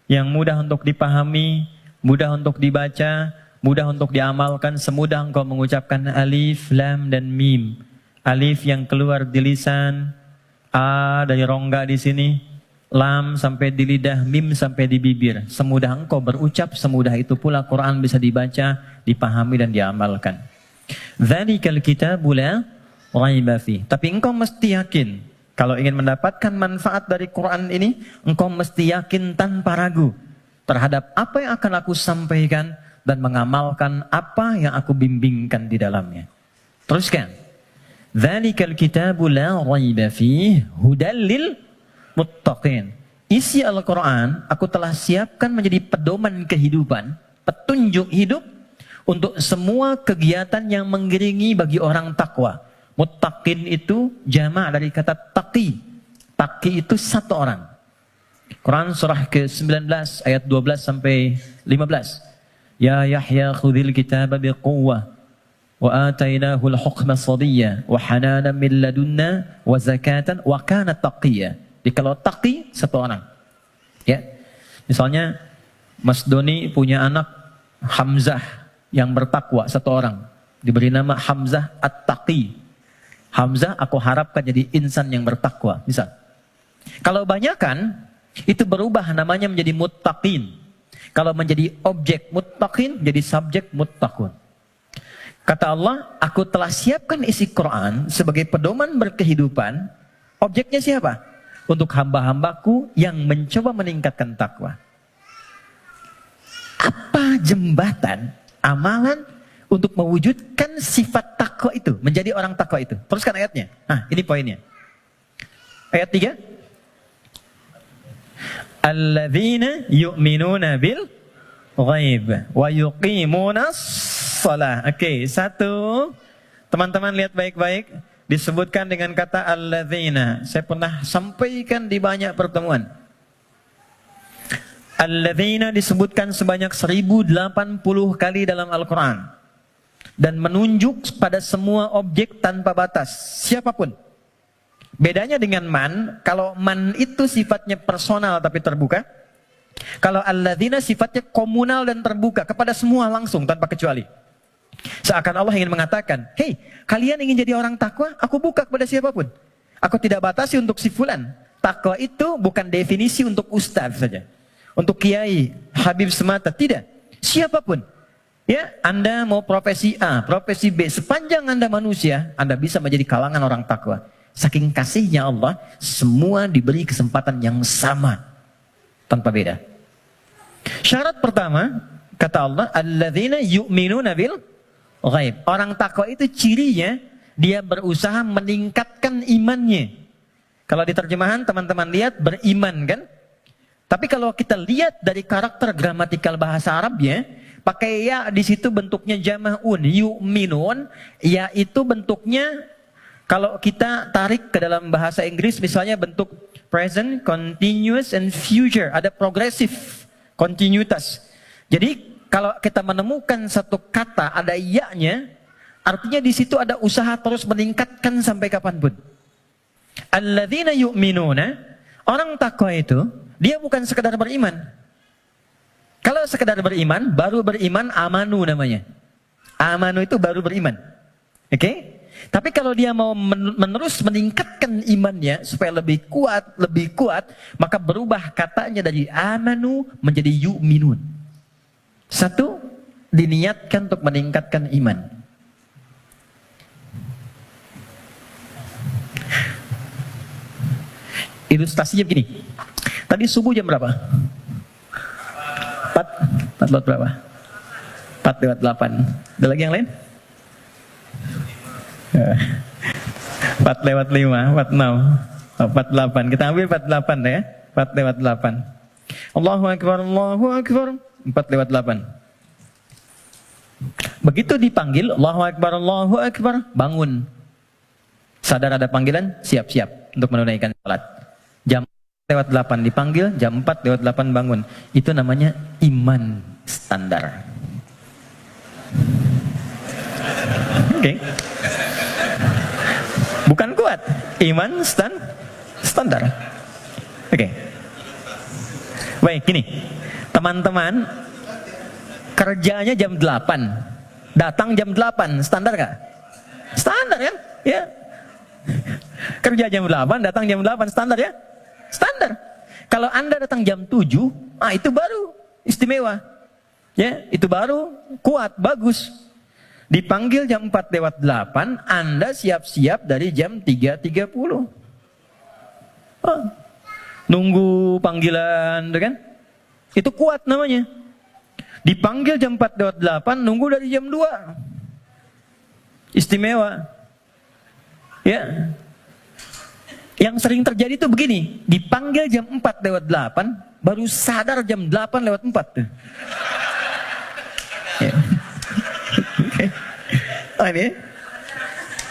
yang mudah untuk dipahami, mudah untuk dibaca, mudah untuk diamalkan, semudah engkau mengucapkan alif, lam, dan mim. Alif yang keluar di lisan, a dari rongga di sini, lam sampai di lidah, mim sampai di bibir. Semudah engkau berucap, semudah itu pula Quran bisa dibaca, dipahami, dan diamalkan. Dzalikal kitabu la raiba fi. Tapi engkau mesti yakin. Kalau ingin mendapatkan manfaat dari Quran ini, engkau mesti yakin tanpa ragu terhadap apa yang akan aku sampaikan dan mengamalkan apa yang aku bimbingkan di dalamnya. Teruskan. Dzalikal kitabu la raiba fihi hudal lil muttaqin. Isi Al-Quran aku telah siapkan menjadi pedoman kehidupan, petunjuk hidup untuk semua kegiatan yang mengiringi bagi orang takwa. Muttaqin itu jamak dari kata taqi. Taqi itu satu orang. Quran surah ke-19 ayat 12 sampai 15. Ya Yahya khudhil kitaba biquwwah wa atainahu al-hukma sabiyya wa hananan min ladunna wa zakatan wa kana taqiyya. Jadi kalau taqi satu orang. Ya. Misalnya Mas Doni punya anak Hamzah yang bertakwa satu orang. Diberi nama Hamzah At-Taqi. Hamzah aku harapkan jadi insan yang bertakwa, misal. Kalau banyakan, itu berubah namanya menjadi muttaqin. Kalau menjadi objek muttaqin, jadi subjek muttaqun. Kata Allah, aku telah siapkan isi Quran sebagai pedoman berkehidupan. Objeknya siapa? Untuk hamba-hambaku yang mencoba meningkatkan takwa. Apa jembatan, amalan, untuk mewujudkan sifat takwa itu, menjadi orang takwa itu? Teruskan ayatnya. Nah, ini poinnya. Ayat 3. Alladzina yu'minuna bil ghaib wa yuqimunas shalah. Oke, 1. Teman-teman lihat baik-baik. disebutkan dengan kata alladzina. Saya pernah sampaikan di banyak pertemuan. Alladzina disebutkan sebanyak 1080 kali dalam Al-Quran. Dan menunjuk pada semua objek tanpa batas, siapapun. Bedanya dengan man, kalau man itu sifatnya personal tapi terbuka. Kalau alladzina sifatnya komunal dan terbuka kepada semua langsung tanpa kecuali. Seakan Allah ingin mengatakan, hei, kalian ingin jadi orang takwa? Aku buka kepada siapapun. Aku tidak batasi untuk si fulan. Takwa itu bukan definisi untuk ustaz saja, untuk kiai, habib semata, tidak. Siapapun. Ya, Anda mau profesi A, profesi B, sepanjang Anda manusia, Anda bisa menjadi kalangan orang takwa. Saking kasihnya Allah, semua diberi kesempatan yang sama, tanpa beda. Syarat pertama, kata Allah, alladzina yu'minuna bil ghaib. Orang takwa itu cirinya, dia berusaha meningkatkan imannya. Kalau di terjemahan teman-teman lihat beriman kan? Tapi kalau kita lihat dari karakter gramatikal bahasa Arabnya, pakai ya di situ bentuknya jama'un, yu'minun, ya itu bentuknya kalau kita tarik ke dalam bahasa Inggris misalnya bentuk present, continuous, and future, ada progresif, kontinuitas. Jadi kalau kita menemukan satu kata ada ya-nya, artinya di situ ada usaha terus meningkatkan sampai kapanpun. Alladzina yu'minuna, orang takwa itu dia bukan sekedar beriman. Kalau sekedar beriman, baru beriman amanu namanya. Amanu itu baru beriman. Oke? Tapi kalau dia mau menerus meningkatkan imannya supaya lebih kuat, maka berubah katanya dari amanu menjadi yu'minun. Satu, diniatkan untuk meningkatkan iman. Ilustrasinya begini. Tadi subuh jam berapa? 4 lewat berapa? 4 lewat 8. Ada lagi yang lain? 4 lewat 5, 46, 48. Kita ambil 48 ya. 4 lewat 8. Allahu Akbar, Allahu Akbar. 4 lewat 8. Begitu dipanggil, Allahu Akbar, Allahu Akbar, bangun. Sadar ada panggilan, siap-siap untuk menunaikan salat. Jam 4 lewat 8 dipanggil, jam 4 lewat 8 bangun. Itu namanya iman standar. Oke. Bukan kuat, iman standar. Oke. Baik, gini. Teman-teman, kerjanya jam 8. Datang jam 8, standar gak? Standar kan? Ya. Kerja jam 8, datang jam 8, standar ya? Standar. Kalau Anda datang jam 7, itu baru istimewa. Ya, itu baru kuat, bagus. Dipanggil jam 4 lewat 8, Anda siap-siap dari jam 3.30. Nunggu panggilan, kan? Itu kuat namanya. Dipanggil jam 4 lewat 8, nunggu dari jam 2. Istimewa. Ya. Yang sering terjadi itu begini, dipanggil jam 4 lewat 8, baru sadar jam 8 lewat 4. Ya.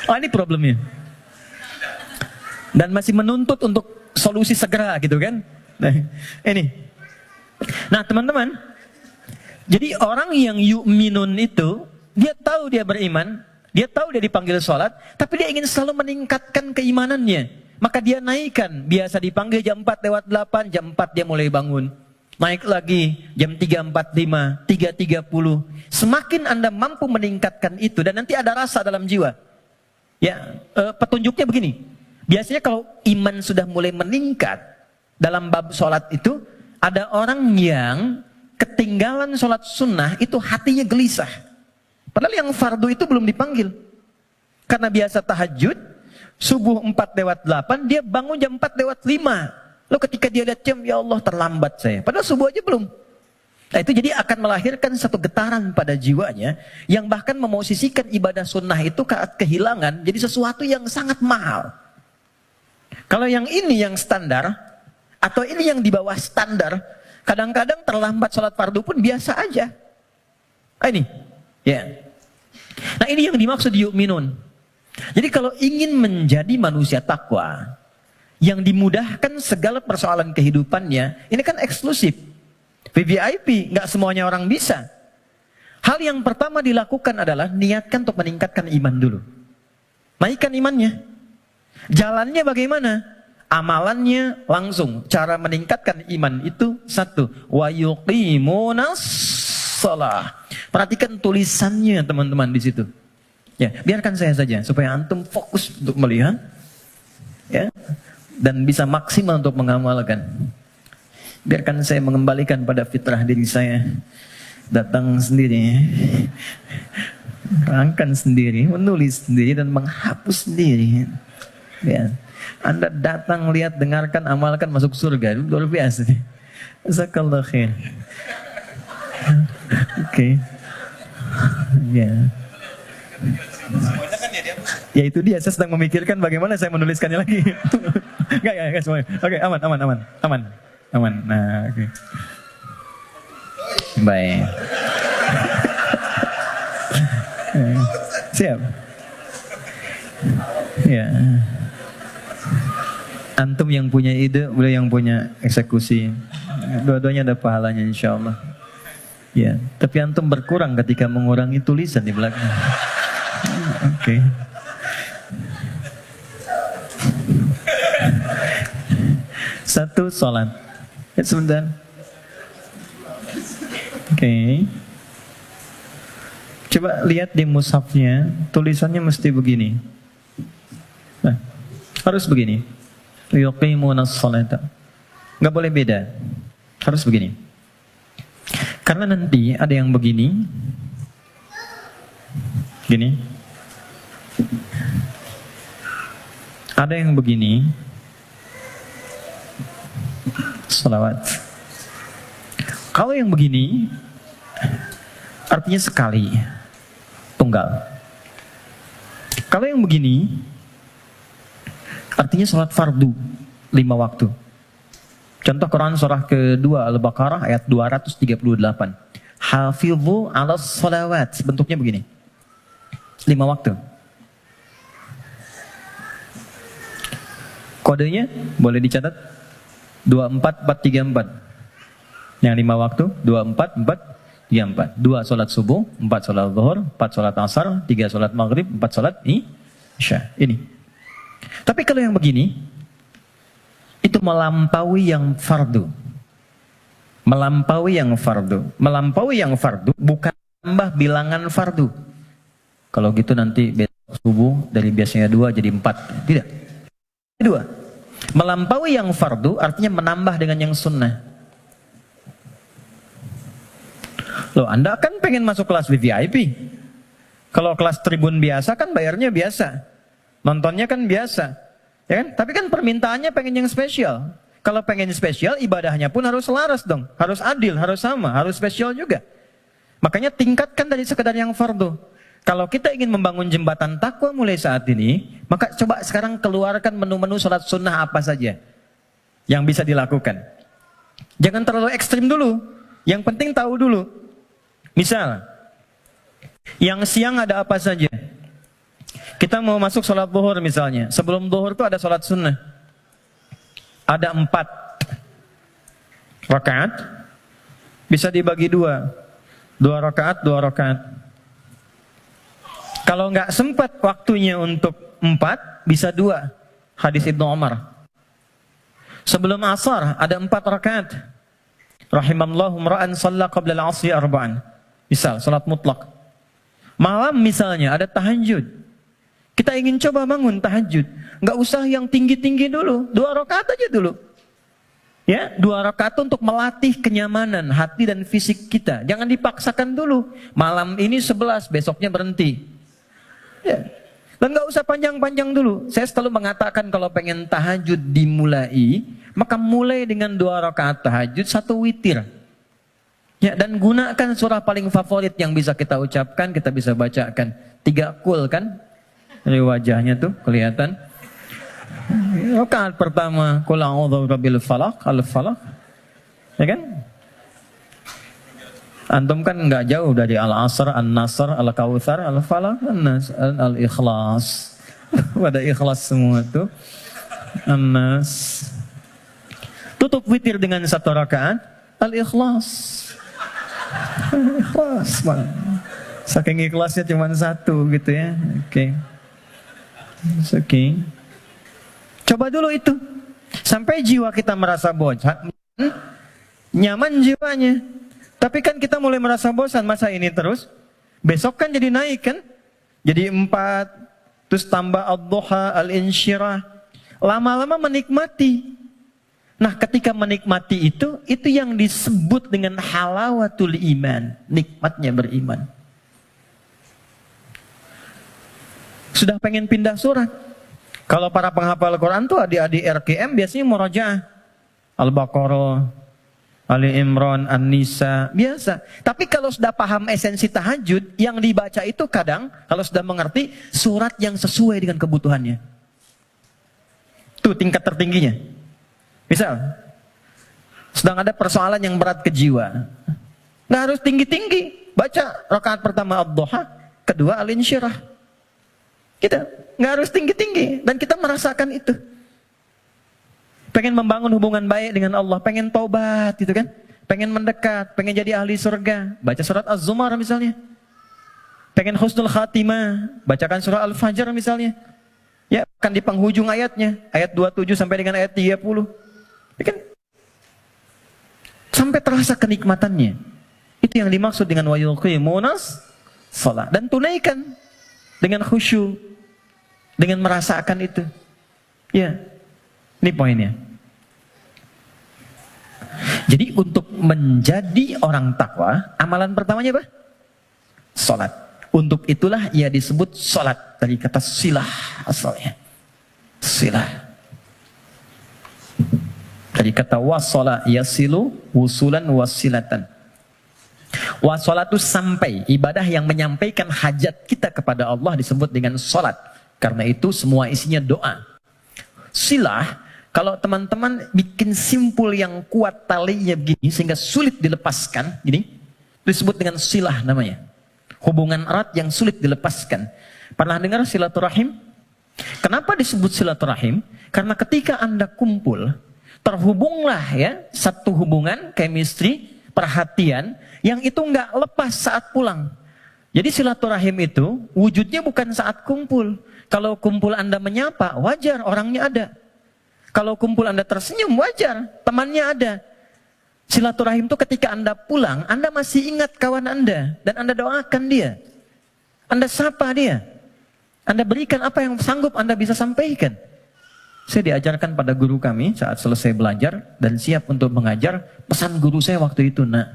Ini problemnya. Dan masih menuntut untuk solusi segera gitu kan. Nah, ini. Nah, teman-teman, jadi orang yang yu'minun itu, dia tahu dia beriman, dia tahu dia dipanggil sholat, tapi dia ingin selalu meningkatkan keimanannya. Maka dia naikkan, biasa dipanggil jam 4 lewat 8, jam 4 dia mulai bangun. Naik lagi jam 3.45, 3.30. Semakin Anda mampu meningkatkan itu dan nanti ada rasa dalam jiwa. Ya, petunjuknya begini. Biasanya kalau iman sudah mulai meningkat dalam bab sholat itu, ada orang yang ketinggalan sholat sunnah itu hatinya gelisah. Padahal yang fardu itu belum dipanggil. Karena biasa tahajud, subuh 4 lewat 8, dia bangun jam 4 lewat 5. Lalu ketika dia lihat jam, ya Allah terlambat saya. Padahal subuh aja belum. Nah itu jadi akan melahirkan satu getaran pada jiwanya, yang bahkan memosisikan ibadah sunnah itu kehilangan, jadi sesuatu yang sangat mahal. Kalau yang ini yang standar, atau ini yang di bawah standar, kadang-kadang terlambat sholat fardu pun biasa aja. Ini, ya. Nah ini yang dimaksud yu'minun. Jadi kalau ingin menjadi manusia takwa, yang dimudahkan segala persoalan kehidupannya, ini kan eksklusif. VVIP, nggak semuanya orang bisa. Hal yang pertama dilakukan adalah niatkan untuk meningkatkan iman dulu. Naikkan imannya. Jalannya bagaimana? Amalannya langsung. Cara meningkatkan iman itu satu, wa yuqimunas shalah. Perhatikan tulisannya teman-teman di situ. Ya, biarkan saya saja supaya antum fokus untuk melihat, ya, dan bisa maksimal untuk mengamalkan. Biarkan saya mengembalikan pada fitrah diri saya. Datang sendiri, rangkan sendiri, menulis sendiri dan menghapus sendiri. Ya. Anda datang, lihat, dengarkan, amalkan, masuk surga. Luar biasa. Jazakallah khair. Oke. Ya. Ya itu dia, saya sedang memikirkan bagaimana saya menuliskannya lagi. Enggak semuanya. Oke, aman. Nah, oke. Baik. Siap. Ya. Antum yang punya ide, beliau yang punya eksekusi. Dua-duanya ada pahalanya insyaallah. Ya, tapi antum berkurang ketika mengurangi tulisan di belakang. Oke. Satu, sholat. Sebentar. Oke. Coba lihat di mushafnya, tulisannya mesti begini. Nah, harus begini. Yuqimunas sholata. Nggak boleh beda. Harus begini. Karena nanti ada yang begini. Gini. Ada yang begini. Salawat. Kalau yang begini artinya sekali, tunggal. Kalau yang begini artinya salat fardu 5 waktu. Contoh Quran surah kedua Al-Baqarah ayat 238. Hafidhu 'alas shalawat. Bentuknya begini. 5 waktu. Kodenya boleh dicatat 24434. Yang 5 waktu 24434. 2 sholat subuh, 4 sholat zuhur, 4 sholat asar, 3 sholat maghrib, 4 sholat isya. Ini. Tapi kalau yang begini, itu melampaui yang fardu. Melampaui yang fardu. Melampaui yang fardu bukan tambah bilangan fardu. Kalau gitu nanti besok subuh dari biasanya 2 jadi 4. Tidak. 2. Melampaui yang fardu artinya menambah dengan yang sunnah. Loh, Anda kan pengen masuk kelas VIP. Kalau kelas tribun biasa kan bayarnya biasa. Nontonnya kan biasa. Ya kan? Tapi kan permintaannya pengen yang spesial. Kalau pengen spesial, ibadahnya pun harus selaras dong. Harus adil, harus sama, harus spesial juga. Makanya tingkatkan dari sekedar yang fardu. Kalau kita ingin membangun jembatan takwa mulai saat ini, maka coba sekarang keluarkan menu-menu sholat sunnah apa saja yang bisa dilakukan. Jangan terlalu ekstrim dulu. Yang penting tahu dulu. Misal, yang siang ada apa saja? Kita mau masuk sholat zuhur misalnya. Sebelum zuhur itu ada sholat sunnah. Ada 4 rakaat. Bisa dibagi 2. 2 rakaat, 2 rakaat. Kalau nggak sempat waktunya untuk 4, bisa 2. Hadis Ibnu Umar. Sebelum asar ada 4 rakaat. Rahimallahu mra'an shalla qabla al-'asri arba'an. Misal, salat mutlak. Malam misalnya ada tahajud. Kita ingin coba bangun tahajud. Nggak usah yang tinggi-tinggi dulu. 2 rakaat aja dulu. Ya, 2 rakaat untuk melatih kenyamanan hati dan fisik kita. Jangan dipaksakan dulu. Malam ini 11, besoknya berhenti. Ya. Dan nggak usah panjang-panjang dulu. Saya selalu mengatakan kalau pengen tahajud dimulai, maka mulai dengan 2 rakaat tahajud, 1 witir. Ya, dan gunakan surah paling favorit yang bisa kita ucapkan, kita bisa bacakan. 3 kul kan? Dari wajahnya tuh kelihatan. Rakaat pertama, qul a'udzu birabbil falaq, al-falaq. Ya kan? Antum kan nggak jauh dari al-asr, an-nasr, al-kautsar, al-falaq, an-nas, al-ikhlas. Pada ikhlas semua tuh. Anas. Tutup witir dengan 1 rakaat. Al-ikhlas. Ikhlas banget. Saking ikhlasnya cuma 1 gitu ya. Oke. Oke. Coba dulu itu. Sampai jiwa kita merasa bosan. Nyaman jiwanya. Tapi kan kita mulai merasa bosan. Masa ini terus? Besok kan jadi naik kan? Jadi 4. Terus tambah ad-duha, al-insyirah. Lama-lama menikmati. Nah, ketika menikmati itu yang disebut dengan halawatul iman. Nikmatnya beriman. Sudah pengen pindah surat. Kalau para penghafal Quran tuh adik-adik RKM biasanya murajaah. Al-Baqarah, Ali Imran, An-Nisa, biasa. Tapi kalau sudah paham esensi tahajud, yang dibaca itu kadang, kalau sudah mengerti, surat yang sesuai dengan kebutuhannya. Itu tingkat tertingginya. Misal, sedang ada persoalan yang berat ke jiwa. Nggak harus tinggi-tinggi. Baca rakaat pertama ad-duha, kedua al-insyirah. Kita nggak harus tinggi-tinggi. Dan kita merasakan itu. Pengen membangun hubungan baik dengan Allah, pengen taubat gitu kan. Pengen mendekat, pengen jadi ahli surga. Baca surat Az-Zumar misalnya. Pengen husnul khatimah, bacakan surah Al-Fajr misalnya. Ya, akan di penghujung ayatnya. Ayat 27 sampai dengan ayat 30. Ya kan? Sampai terasa kenikmatannya. Itu yang dimaksud dengan wa yuqimunas shalah. Dan tunaikan dengan khusyuk, dengan merasakan itu. Ya, ini poinnya. Jadi untuk menjadi orang takwa, amalan pertamanya apa? Salat. Untuk itulah ia disebut salat, dari kata silah asalnya. Silah. Dari kata wasala yasilu wusulan wasilatan. Wasala itu sampai, ibadah yang menyampaikan hajat kita kepada Allah disebut dengan salat. Karena itu semua isinya doa. Silah, kalau teman-teman bikin simpul yang kuat talinya begini sehingga sulit dilepaskan, gini, disebut dengan silah namanya. Hubungan erat yang sulit dilepaskan. Pernah dengar silaturahim? Kenapa disebut silaturahim? Karena ketika Anda kumpul, terhubunglah ya satu hubungan, chemistry, perhatian yang itu nggak lepas saat pulang. Jadi silaturahim itu wujudnya bukan saat kumpul. Kalau kumpul Anda menyapa, wajar orangnya ada. Kalau kumpul Anda tersenyum, wajar temannya ada. Silaturahim itu ketika Anda pulang, Anda masih ingat kawan Anda dan Anda doakan dia. Anda sapa dia. Anda berikan apa yang sanggup Anda bisa sampaikan. Saya diajarkan pada guru kami saat selesai belajar dan siap untuk mengajar. Pesan guru saya waktu itu, nak,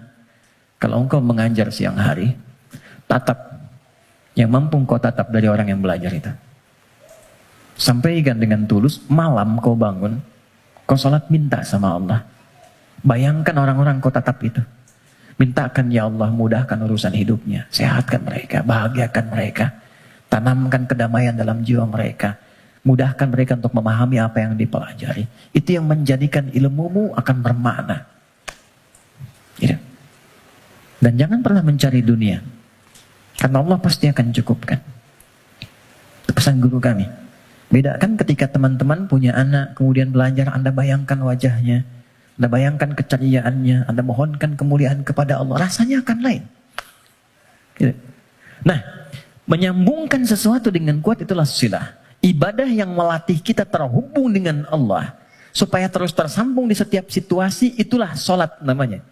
kalau engkau mengajar siang hari, tatap yang mampu engkau tatap dari orang yang belajar itu. Sampaikan dengan tulus, malam kau bangun, kau sholat minta sama Allah. Bayangkan orang-orang kau tatap itu. Mintakan ya Allah mudahkan urusan hidupnya, sehatkan mereka, bahagiakan mereka, tanamkan kedamaian dalam jiwa mereka. Mudahkan mereka untuk memahami apa yang dipelajari. Itu yang menjadikan ilmumu akan bermakna. Gitu. Dan jangan pernah mencari dunia. Karena Allah pasti akan cukupkan. Itu pesan guru kami. Bedakan ketika teman-teman punya anak, kemudian belajar, Anda bayangkan wajahnya. Anda bayangkan keceriaannya. Anda mohonkan kemuliaan kepada Allah. Rasanya akan lain. Gitu. Nah, menyambungkan sesuatu dengan kuat itulah silah. Ibadah yang melatih kita terhubung dengan Allah supaya terus tersambung di setiap situasi, itulah sholat namanya.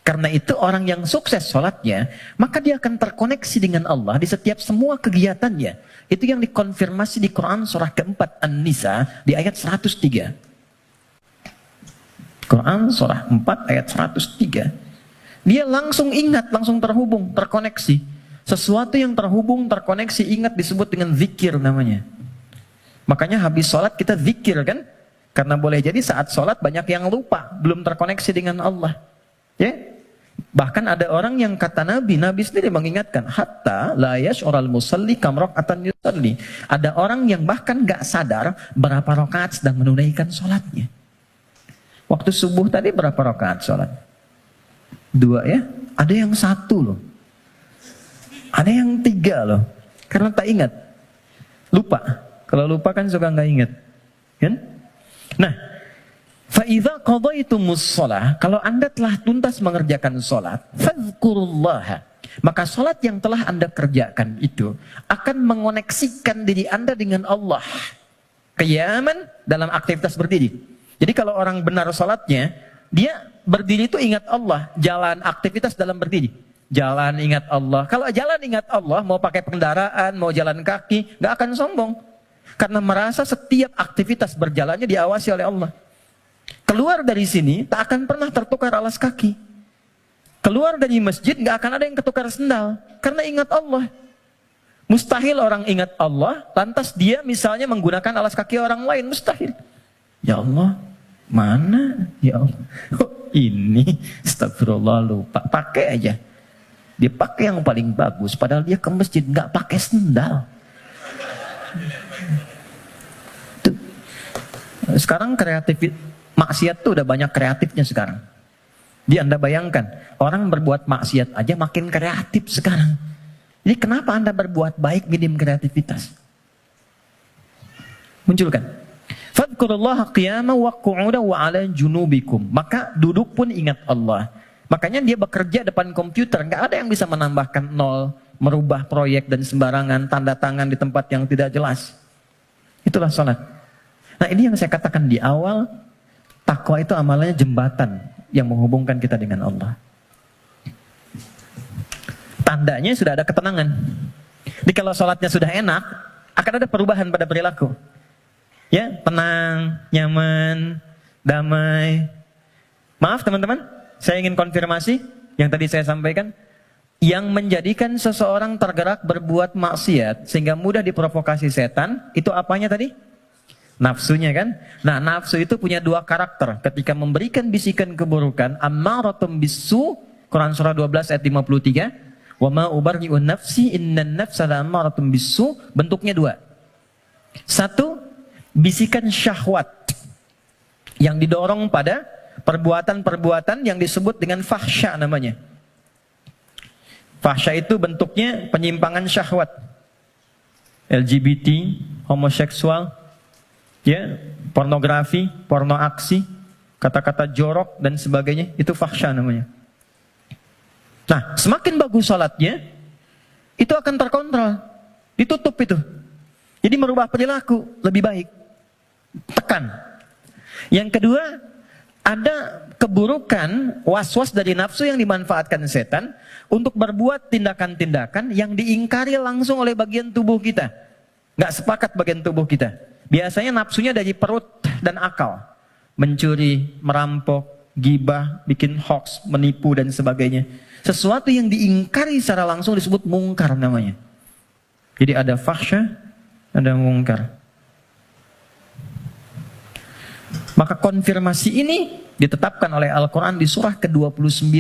Karena itu orang yang sukses sholatnya, maka dia akan terkoneksi dengan Allah di setiap semua kegiatannya. Itu yang dikonfirmasi di Quran surah keempat An-Nisa di ayat 103. Quran surah 4 ayat 103. Dia langsung ingat, langsung terhubung, terkoneksi. Sesuatu yang terhubung, terkoneksi, ingat disebut dengan zikir namanya. Makanya habis sholat kita zikir kan? Karena boleh jadi saat sholat banyak yang lupa, belum terkoneksi dengan Allah. Ya? Bahkan ada orang yang kata Nabi sendiri mengingatkan, hatta la yash'ural musalli kam raka'atan yusalli. Ada orang yang bahkan gak sadar berapa rakaat sedang menunaikan sholatnya. Waktu subuh tadi berapa rakaat sholat? 2 ya? Ada yang 1 loh. Ada yang 3 loh. Karena tak ingat. Lupa. Kalau lupa kan suka nggak ingat. Kan? Nah, فَإِذَا قَضَيْتُمُ الصَّلَاةَ, kalau Anda telah tuntas mengerjakan sholat, فَاذْكُرُوا, maka sholat yang telah Anda kerjakan itu akan mengoneksikan diri Anda dengan Allah. Qiyaman, dalam aktivitas berdiri. Jadi kalau orang benar sholatnya, dia berdiri itu ingat Allah. Jalan aktivitas dalam berdiri. Jalan ingat Allah. Kalau jalan ingat Allah, mau pakai kendaraan, mau jalan kaki, nggak akan sombong. Karena merasa setiap aktivitas berjalannya diawasi oleh Allah. Keluar dari sini, tak akan pernah tertukar alas kaki. Keluar dari masjid, nggak akan ada yang ketukar sendal. Karena ingat Allah. Mustahil orang ingat Allah, lantas dia misalnya menggunakan alas kaki orang lain. Mustahil. Ya Allah, mana? Ya Allah. Oh, ini, astagfirullah, lupa. Pakai aja. Dia pakai yang paling bagus, padahal dia ke masjid nggak pakai sendal. Tuh. Sekarang kreatif, maksiat tuh udah banyak kreatifnya sekarang. Anda bayangkan, orang berbuat maksiat aja makin kreatif sekarang. Jadi kenapa Anda berbuat baik minim kreativitas? Munculkan. Fadhkurullaha qiyaman wa qu'udan wa 'ala junubikum. Maka duduk pun ingat Allah. Makanya dia bekerja depan komputer, nggak ada yang bisa menambahkan nol, merubah proyek dan sembarangan, tanda tangan di tempat yang tidak jelas. Itulah salat. Nah, ini yang saya katakan di awal, takwa itu amalannya jembatan yang menghubungkan kita dengan Allah. Tandanya sudah ada ketenangan. Jadi kalau sholatnya sudah enak, akan ada perubahan pada perilaku. Ya, tenang, nyaman, damai. Maaf teman-teman, saya ingin konfirmasi yang tadi saya sampaikan. Yang menjadikan seseorang tergerak berbuat maksiat sehingga mudah diprovokasi setan, itu apanya tadi? Nafsunya kan? Nah, nafsu itu punya dua karakter. Ketika memberikan bisikan keburukan, ammaratum bisu, Quran surah 12 ayat 53. Wa ma ubarri'un nafsi innan nafsa la'ammaratun bisu, bentuknya dua. Satu, bisikan syahwat yang didorong pada perbuatan-perbuatan yang disebut dengan fahsya namanya. Fahsya itu bentuknya penyimpangan syahwat. LGBT, homoseksual, ya, pornografi, porno aksi, kata-kata jorok dan sebagainya, itu fahsya namanya. Nah, semakin bagus sholatnya, itu akan terkontrol, ditutup itu. Jadi merubah perilaku lebih baik. Tekan. Yang kedua, ada keburukan, was-was dari nafsu yang dimanfaatkan setan untuk berbuat tindakan-tindakan yang diingkari langsung oleh bagian tubuh kita. Nggak sepakat bagian tubuh kita. Biasanya nafsunya dari perut dan akal. Mencuri, merampok, gibah, bikin hoax, menipu dan sebagainya. Sesuatu yang diingkari secara langsung disebut mungkar namanya. Jadi ada fahsya, ada mungkar. Maka konfirmasi ini ditetapkan oleh Al-Quran di surah ke-29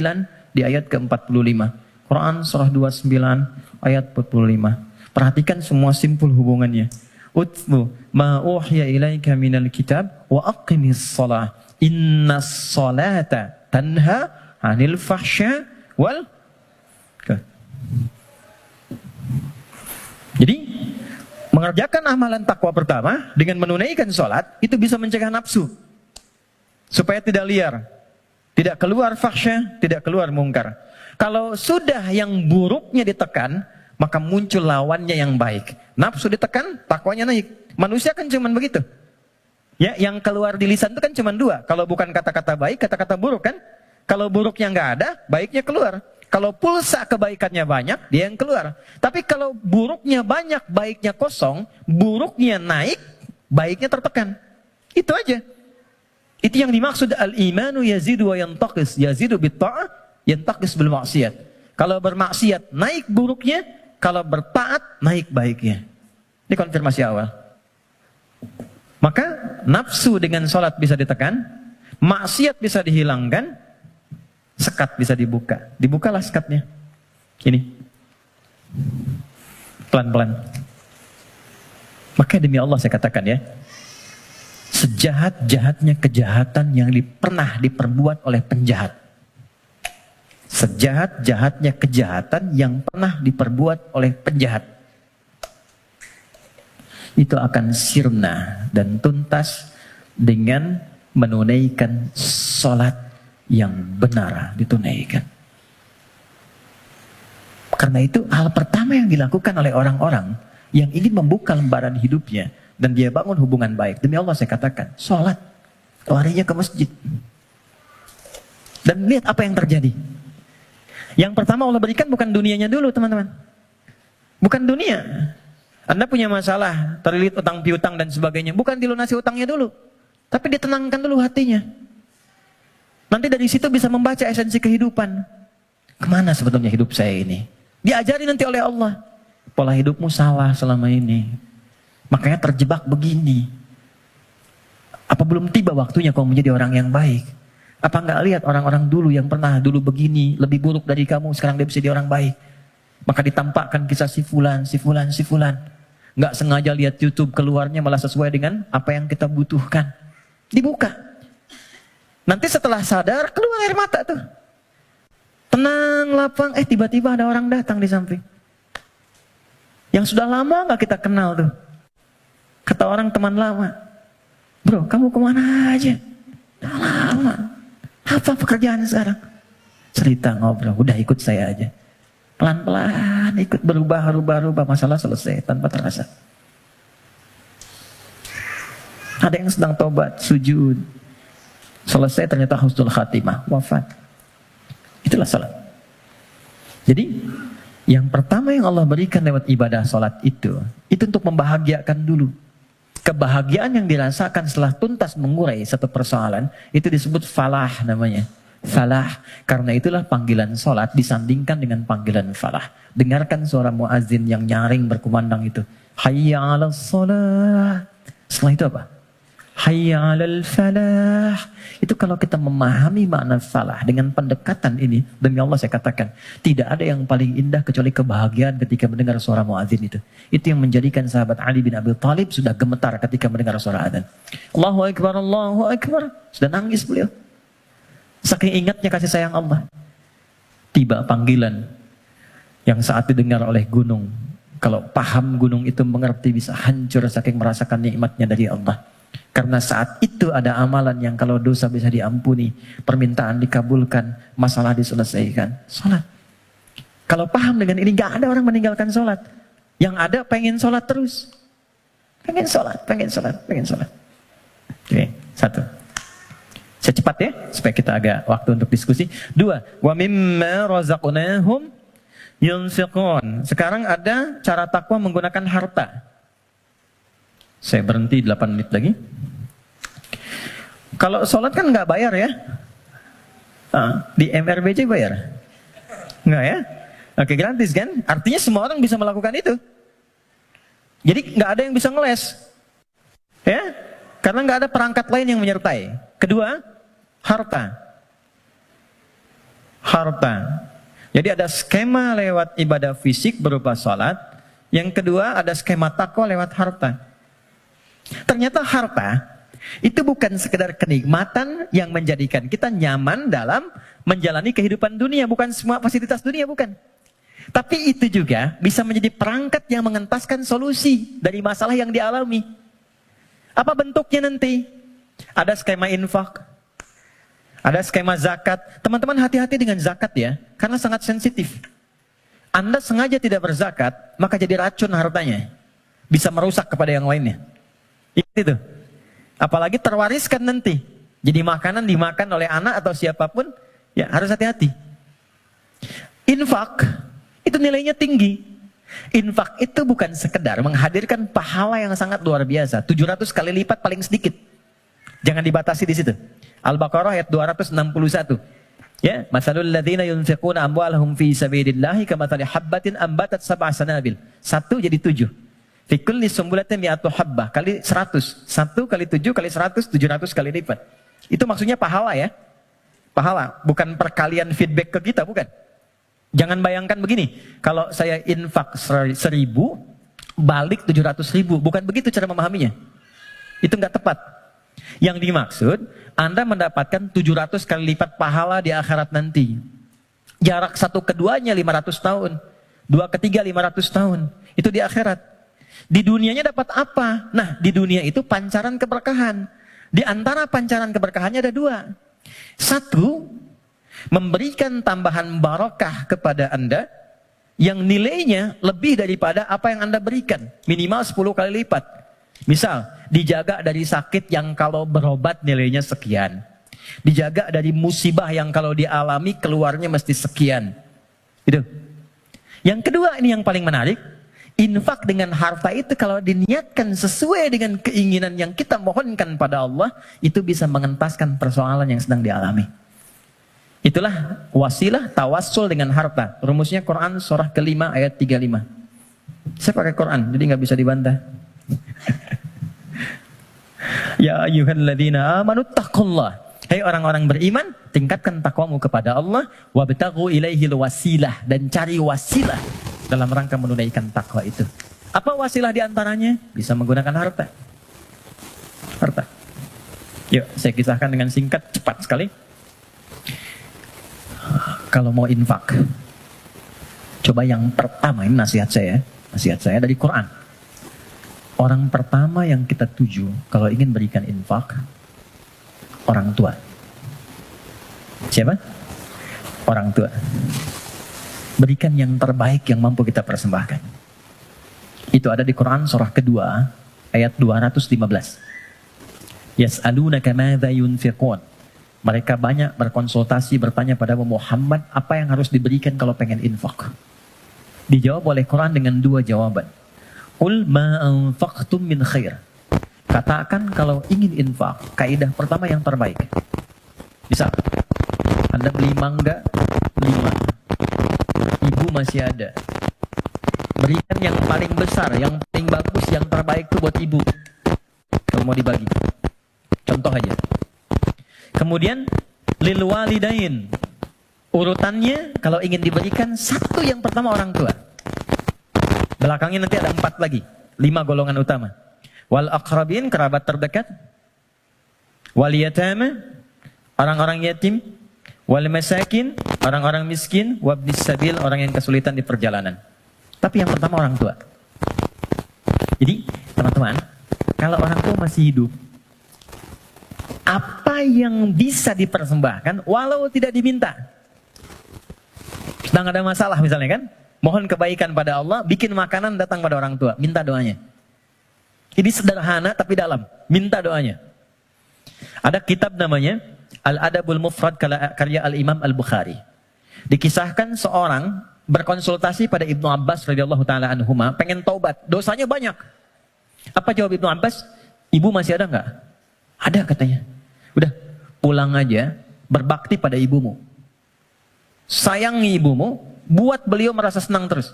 di ayat ke-45. Quran surah 29 ayat 45. Perhatikan semua simpul hubungannya. Utlu ma uhiya ilaika minal kitab wa aqimis shalah. Innas salata tanha 'anil fahsya wal. Jadi mengerjakan amalan takwa pertama dengan menunaikan sholat itu bisa mencegah nafsu supaya tidak liar, tidak keluar fahsya, tidak keluar mungkar. Kalau sudah yang buruknya ditekan, maka muncul lawannya yang baik. Nafsu ditekan, takwanya naik. Manusia kan cuma begitu. Ya, yang keluar di lisan itu kan cuma dua. Kalau bukan kata-kata baik, kata-kata buruk kan. Kalau buruknya nggak ada, baiknya keluar. Kalau pulsa kebaikannya banyak, dia yang keluar. Tapi kalau buruknya banyak, baiknya kosong, buruknya naik, baiknya tertekan. Itu aja. Itu yang dimaksud al-imanu yazidu wa yantaqis. Yazidu bitta'ah, yantaqis bil maksiyat. Kalau bermaksiat, naik buruknya. Kalau bertaat, naik baiknya. Ini konfirmasi awal. Maka nafsu dengan sholat bisa ditekan, maksiat bisa dihilangkan, sekat bisa dibuka. Dibukalah sekatnya. Ini. Pelan-pelan. Maka demi Allah saya katakan ya, sejahat-jahatnya kejahatan yang pernah diperbuat oleh penjahat. Sejahat-jahatnya kejahatan yang pernah diperbuat oleh penjahat. itu akan sirna dan tuntas dengan menunaikan sholat yang benar ditunaikan. Karena itu hal pertama yang dilakukan oleh orang-orang yang ingin membuka lembaran hidupnya dan dia bangun hubungan baik. Demi Allah saya katakan, sholat. Larinya ke masjid. Dan lihat apa yang terjadi. Yang pertama Allah berikan bukan dunianya dulu teman-teman. Bukan dunia. Anda punya masalah, terlilit utang piutang dan sebagainya. Bukan dilunasi utangnya dulu. Tapi ditenangkan dulu hatinya. Nanti dari situ bisa membaca esensi kehidupan. Kemana sebetulnya hidup saya ini? Diajari nanti oleh Allah. Pola hidupmu salah selama ini. Makanya terjebak begini. Apa belum tiba waktunya kau menjadi orang yang baik? Apa enggak lihat orang-orang dulu yang pernah dulu begini, lebih buruk dari kamu, sekarang dia bisa jadi orang baik. Maka ditampakkan kisah si fulan. Enggak sengaja lihat YouTube, keluarnya malah sesuai dengan apa yang kita butuhkan. Dibuka. Nanti setelah sadar, keluar air mata tuh. Tenang, lapang, tiba-tiba ada orang datang di samping. Yang sudah lama enggak kita kenal tuh. Kata orang teman lama, bro kamu kemana aja? Udah lama. Apa pekerjaan sekarang? Cerita ngobrol, udah ikut saya aja. Pelan-pelan ikut berubah, masalah selesai tanpa terasa. Ada yang sedang tobat, sujud. Selesai ternyata husnul khatimah, wafat. Itulah salat. Jadi, yang pertama yang Allah berikan lewat ibadah salat itu untuk membahagiakan dulu. Kebahagiaan yang dirasakan setelah tuntas mengurai satu persoalan, itu disebut falah namanya. Falah, karena itulah panggilan salat disandingkan dengan panggilan falah. Dengarkan suara muazin yang nyaring berkumandang itu. Hayya 'alas shalah. Setelah itu apa? Hayya 'alal falah. Itu kalau kita memahami makna falah dengan pendekatan ini, demi Allah saya katakan, tidak ada yang paling indah kecuali kebahagiaan ketika mendengar suara muazin itu. Itu yang menjadikan sahabat Ali bin Abi Thalib sudah gemetar ketika mendengar suara adzan. Allahu Akbar, Allahu Akbar. Sudah nangis beliau. Saking ingatnya kasih sayang Allah. Tiba panggilan yang saat didengar oleh gunung. Kalau paham gunung itu mengerti bisa hancur saking merasakan nikmatnya dari Allah. Karena saat itu ada amalan yang kalau dosa bisa diampuni, permintaan dikabulkan, masalah diselesaikan. Sholat. Kalau paham dengan ini, gak ada orang meninggalkan sholat. Yang ada pengen sholat terus. Pengen sholat. Oke, satu. Saya cepat ya, supaya kita agak waktu untuk diskusi. Dua, wa mimma razaqnahum yunfiqun. Sekarang ada cara takwa menggunakan harta. Saya berhenti 8 menit lagi. Kalau sholat kan nggak bayar ya? Di MRBC bayar? Nggak ya? Oke, gratis kan? Artinya semua orang bisa melakukan itu. Jadi nggak ada yang bisa ngeles. Ya? Karena nggak ada perangkat lain yang menyertai. Kedua, harta. Jadi ada skema lewat ibadah fisik berupa sholat. Yang kedua ada skema takwa lewat harta. Ternyata harta itu bukan sekedar kenikmatan yang menjadikan kita nyaman dalam menjalani kehidupan dunia. Bukan semua fasilitas dunia, bukan. Tapi itu juga bisa menjadi perangkat yang mengentaskan solusi dari masalah yang dialami. Apa bentuknya nanti? Ada skema infak. Ada skema zakat. Teman-teman hati-hati dengan zakat ya. Karena sangat sensitif. Anda sengaja tidak berzakat, maka jadi racun hartanya. Bisa merusak kepada yang lainnya. Itu. Apalagi terwariskan nanti. Jadi makanan dimakan oleh anak atau siapapun, ya harus hati-hati. Infak, itu nilainya tinggi. Infak itu bukan sekedar menghadirkan pahala yang sangat luar biasa. 700 kali lipat paling sedikit. Jangan dibatasi di situ. Al-Baqarah ayat 261. Ya, masalul ladzina yunfiquna amwalahum fi sabilillahi kamathali habbatin ambatat sab'a sanabil. 1 jadi 7. Fi kulli sumbulatin mi'atu habbah kali 100. 1 kali 7 kali 100, 700 kali lipat. Itu maksudnya pahala ya. Pahala, bukan perkalian feedback ke kita, bukan. Jangan bayangkan begini, kalau saya infak 1.000, balik 700.000. Bukan begitu cara memahaminya. Itu nggak tepat. Yang dimaksud, Anda mendapatkan 700 kali lipat pahala di akhirat nanti. Jarak satu keduanya 500 tahun. 2 ke 3 500 tahun. Itu di akhirat. Di dunianya dapat apa? Nah, di dunia itu pancaran keberkahan. Di antara pancaran keberkahannya ada dua. Satu, memberikan tambahan barokah kepada Anda yang nilainya lebih daripada apa yang Anda berikan. Minimal 10 kali lipat. Misal, dijaga dari sakit yang kalau berobat nilainya sekian. Dijaga dari musibah yang kalau dialami keluarnya mesti sekian. Itu. Yang kedua, ini yang paling menarik. Infak dengan harta itu kalau diniatkan sesuai dengan keinginan yang kita mohonkan pada Allah, itu bisa mengentaskan persoalan yang sedang dialami. Itulah wasilah tawassul dengan harta. Rumusnya Quran surah ke-5 ayat 35. Saya pakai Quran, jadi nggak bisa dibantah. Ya ayyuhalladzina amanu taqullah. Hai orang-orang beriman, tingkatkan takwamu kepada Allah, wabtaghu ilaihil wasilah, dan cari wasilah dalam rangka menunaikan takwa itu. Apa wasilah diantaranya? Bisa menggunakan harta. Harta. Yuk, saya kisahkan dengan singkat, cepat sekali. Kalau mau infak, coba yang pertama, ini nasihat saya dari Quran. Orang pertama yang kita tuju kalau ingin berikan infak, orang tua. Siapa? Orang tua. Berikan yang terbaik yang mampu kita persembahkan. Itu ada di Quran surah kedua ayat 215. Yas'alunaka madza yunfiqun. Mereka banyak berkonsultasi bertanya pada Muhammad apa yang harus diberikan kalau pengen infak. Dijawab oleh Quran dengan dua jawaban. Qul ma anfaqtum min khair. Katakan kalau ingin infak, kaidah pertama yang terbaik. Bisa. Anda beli mangga 5. Ibu masih ada. Berikan yang paling besar, yang paling bagus, yang terbaik itu buat ibu. Kalau mau dibagi. Contoh aja. Kemudian lil walidain. Urutannya kalau ingin diberikan satu yang pertama orang tua. Belakangnya nanti ada 4 lagi. 5 golongan utama. Wal aqrabin, kerabat terdekat. Wal yatama, orang-orang yatim. Wal masakin, orang-orang miskin. Wabnis sabil, orang yang kesulitan di perjalanan. Tapi yang pertama orang tua. Jadi teman-teman, kalau orang tua masih hidup, apa yang bisa dipersembahkan walau tidak diminta. Sedang ada masalah misalnya kan, mohon kebaikan pada Allah, bikin makanan datang pada orang tua, minta doanya. Ini sederhana tapi dalam, minta doanya. Ada kitab namanya Al-Adabul Mufrad karya Al-Imam Al-Bukhari. Dikisahkan seorang berkonsultasi pada Ibnu Abbas radhiyallahu taala anhuma, pengen taubat, dosanya banyak. Apa jawab Ibnu Abbas? Ibu masih ada nggak? Ada katanya. Udah, pulang aja, berbakti pada ibumu. Sayangi ibumu, buat beliau merasa senang terus.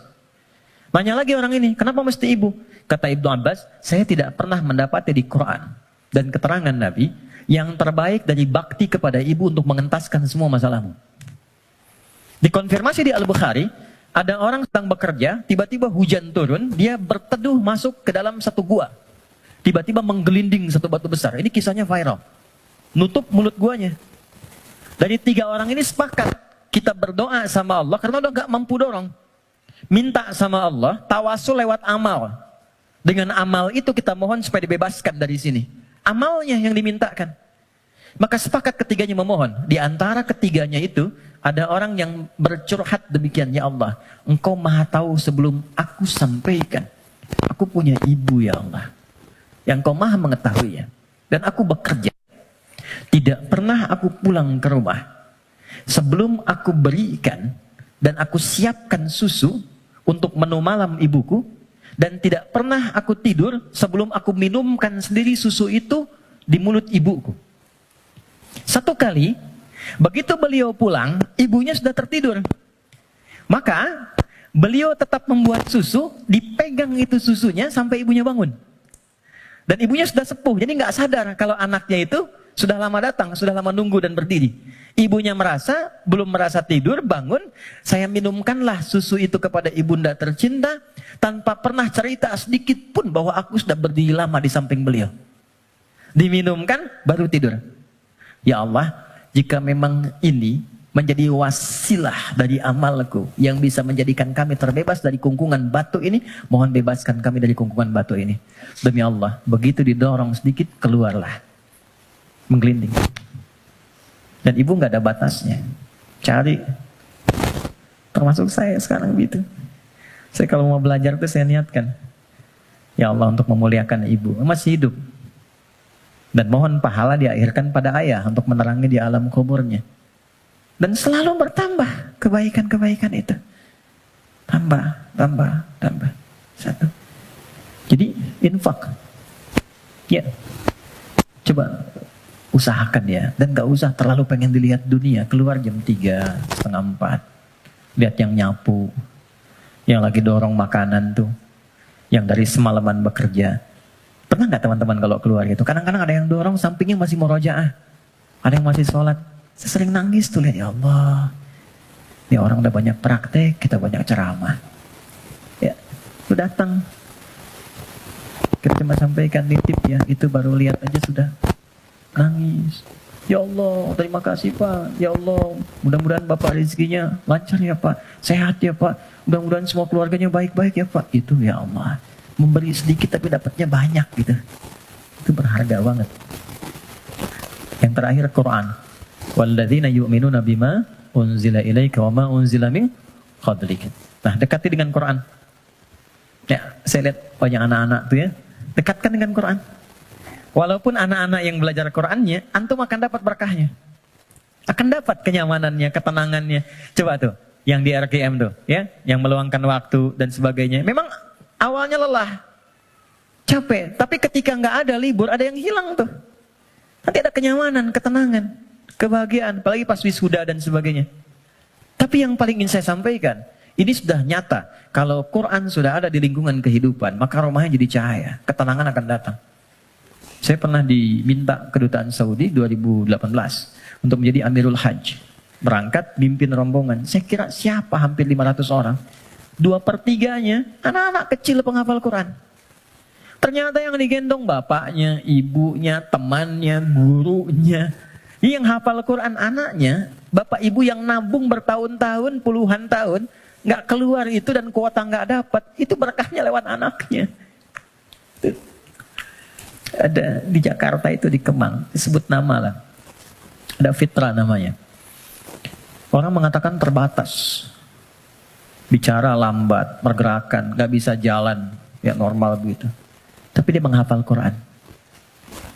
Nanya lagi orang ini, kenapa mesti ibu? Kata Ibnu Abbas, saya tidak pernah mendapati di Quran dan keterangan Nabi yang terbaik dari bakti kepada ibu untuk mengentaskan semua masalahmu. Dikonfirmasi di Al-Bukhari, ada orang sedang bekerja, tiba-tiba hujan turun, dia berteduh masuk ke dalam satu gua. Tiba-tiba menggelinding satu batu besar. Ini kisahnya viral. Nutup mulut guanya. Dari 3 orang ini sepakat, kita berdoa sama Allah karena udah gak mampu dorong. Minta sama Allah, tawasul lewat amal. Dengan amal itu kita mohon supaya dibebaskan dari sini. Amalnya yang dimintakan. Maka sepakat ketiganya memohon. Di antara ketiganya itu ada orang yang bercurhat demikian, ya Allah, Engkau maha tahu sebelum aku sampaikan. Aku punya ibu ya Allah, yang Engkau maha mengetahui ya. Dan aku bekerja. Tidak pernah aku pulang ke rumah sebelum aku berikan dan aku siapkan susu untuk menu malam ibuku. Dan tidak pernah aku tidur sebelum aku minumkan sendiri susu itu di mulut ibuku. Satu kali, begitu beliau pulang, ibunya sudah tertidur. Maka, beliau tetap membuat susu, dipegang itu susunya sampai ibunya bangun. Dan ibunya sudah sepuh, jadi nggak sadar kalau anaknya itu sudah lama datang, sudah lama nunggu dan berdiri. Ibunya belum merasa tidur, bangun, saya minumkanlah susu itu kepada ibunda tercinta, tanpa pernah cerita sedikit pun bahwa aku sudah berdiri lama di samping beliau. Diminumkan, baru tidur. Ya Allah, jika memang ini menjadi wasilah dari amalku yang bisa menjadikan kami terbebas dari kungkungan batu ini, mohon bebaskan kami dari kungkungan batu ini. Demi Allah, begitu didorong sedikit, keluarlah. Menggelinding. Dan ibu nggak ada batasnya. Cari. Termasuk saya sekarang gitu. Saya kalau mau belajar itu saya niatkan, ya Allah, untuk memuliakan ibu. Masih hidup. Dan mohon pahala diakhirkan pada ayah untuk menerangi di alam kuburnya. Dan selalu bertambah kebaikan-kebaikan itu. Tambah. Satu. Jadi infak. Ya. Coba usahakan ya. Dan gak usah terlalu pengen dilihat dunia. Keluar jam 3, setengah 4. Lihat yang nyapu. Yang lagi dorong makanan tuh. Yang dari semalaman bekerja. Pernah gak teman-teman kalau keluar gitu? Kadang-kadang ada yang dorong sampingnya masih murojaah. Ada yang masih sholat. Saya sering nangis tuh lihat, ya Allah. Ini orang udah banyak praktek, kita banyak ceramah. Ya, lu datang. Kita cuma sampaikan nitip ya, itu baru lihat aja sudah nangis. Ya Allah, terima kasih Pak. Ya Allah, mudah-mudahan Bapak rezekinya lancar ya Pak. Sehat ya Pak. Mudah-mudahan semua keluarganya baik-baik ya Pak. Itu ya Allah. Memberi sedikit tapi dapatnya banyak gitu. Itu berharga banget. Yang terakhir Quran. Walladzina yu'minuna bima unzila ilaika wa ma unzila min qablik. Nah, dekati dengan Quran. Ya, saya lihat banyak anak-anak tuh ya. Dekatkan dengan Quran. Walaupun anak-anak yang belajar Qurannya, antum akan dapat berkahnya. Akan dapat kenyamanannya, ketenangannya. Coba tuh, yang di RKM tuh, ya, yang meluangkan waktu dan sebagainya. Memang awalnya lelah, capek, tapi ketika nggak ada libur, ada yang hilang tuh. Nanti ada kenyamanan, ketenangan, kebahagiaan, apalagi pas wisuda dan sebagainya. Tapi yang paling ingin saya sampaikan, ini sudah nyata. Kalau Quran sudah ada di lingkungan kehidupan, maka rumahnya jadi cahaya, ketenangan akan datang. Saya pernah diminta kedutaan Saudi 2018 untuk menjadi Amirul Hajj. Berangkat, mimpin rombongan. Saya kira siapa hampir 500 orang. 2/3-nya anak-anak kecil penghafal Quran. Ternyata yang digendong bapaknya, ibunya, temannya, gurunya. Yang hafal Quran anaknya, bapak ibu yang nabung bertahun-tahun, puluhan tahun, nggak keluar itu dan kuota nggak dapat, itu berkahnya lewat anaknya. Ada di Jakarta itu di Kemang, disebut nama lah. Ada Fitra namanya. Orang mengatakan terbatas. Bicara lambat, pergerakan, nggak bisa jalan, ya normal begitu. Tapi dia menghafal Quran.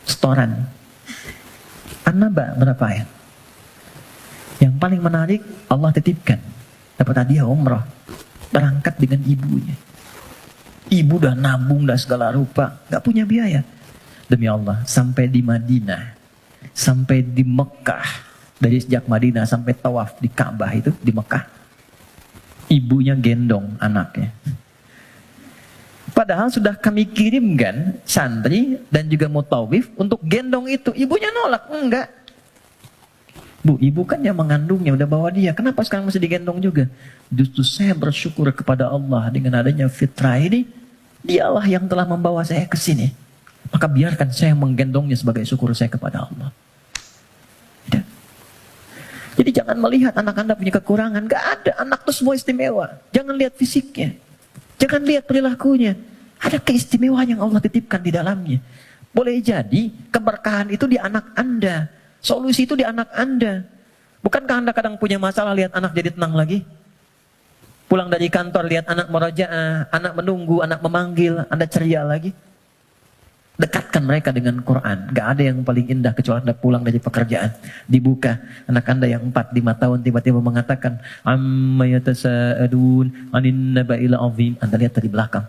Setoran. An-Naba berapa ayat? Yang paling menarik, Allah titipkan. Dapat hadiah umrah. Berangkat dengan ibunya. Ibu udah nabung, dah segala rupa. Gak punya biaya. Demi Allah, sampai di Madinah. Sampai di Mekah. Dari sejak Madinah sampai tawaf di Ka'bah itu, di Mekah. Ibunya gendong anaknya. Padahal sudah kami kirimkan santri dan juga mutawif untuk gendong itu. Ibunya nolak, enggak. Bu, ibu kan yang mengandungnya, udah bawa dia. Kenapa sekarang masih digendong juga? Justru saya bersyukur kepada Allah dengan adanya fitrah ini. Dialah yang telah membawa saya ke sini. Maka biarkan saya menggendongnya sebagai syukur saya kepada Allah. Ya. Jadi jangan melihat anak Anda punya kekurangan. Gak ada, anak itu semua istimewa. Jangan lihat fisiknya. Jangan lihat perilakunya. Ada keistimewaan yang Allah titipkan di dalamnya. Boleh jadi keberkahan itu di anak Anda. Solusi itu di anak Anda. Bukankah Anda kadang punya masalah lihat anak jadi tenang lagi? Pulang dari kantor lihat anak merajaah, anak menunggu, anak memanggil, Anda ceria lagi. Dekatkan mereka dengan Quran. Gak ada yang paling indah kecuali Anda pulang dari pekerjaan. Dibuka. Anak Anda yang 4-5 tahun tiba-tiba mengatakan, Amma yatasa'adun anin naba'il azim. Anda lihat dari belakang.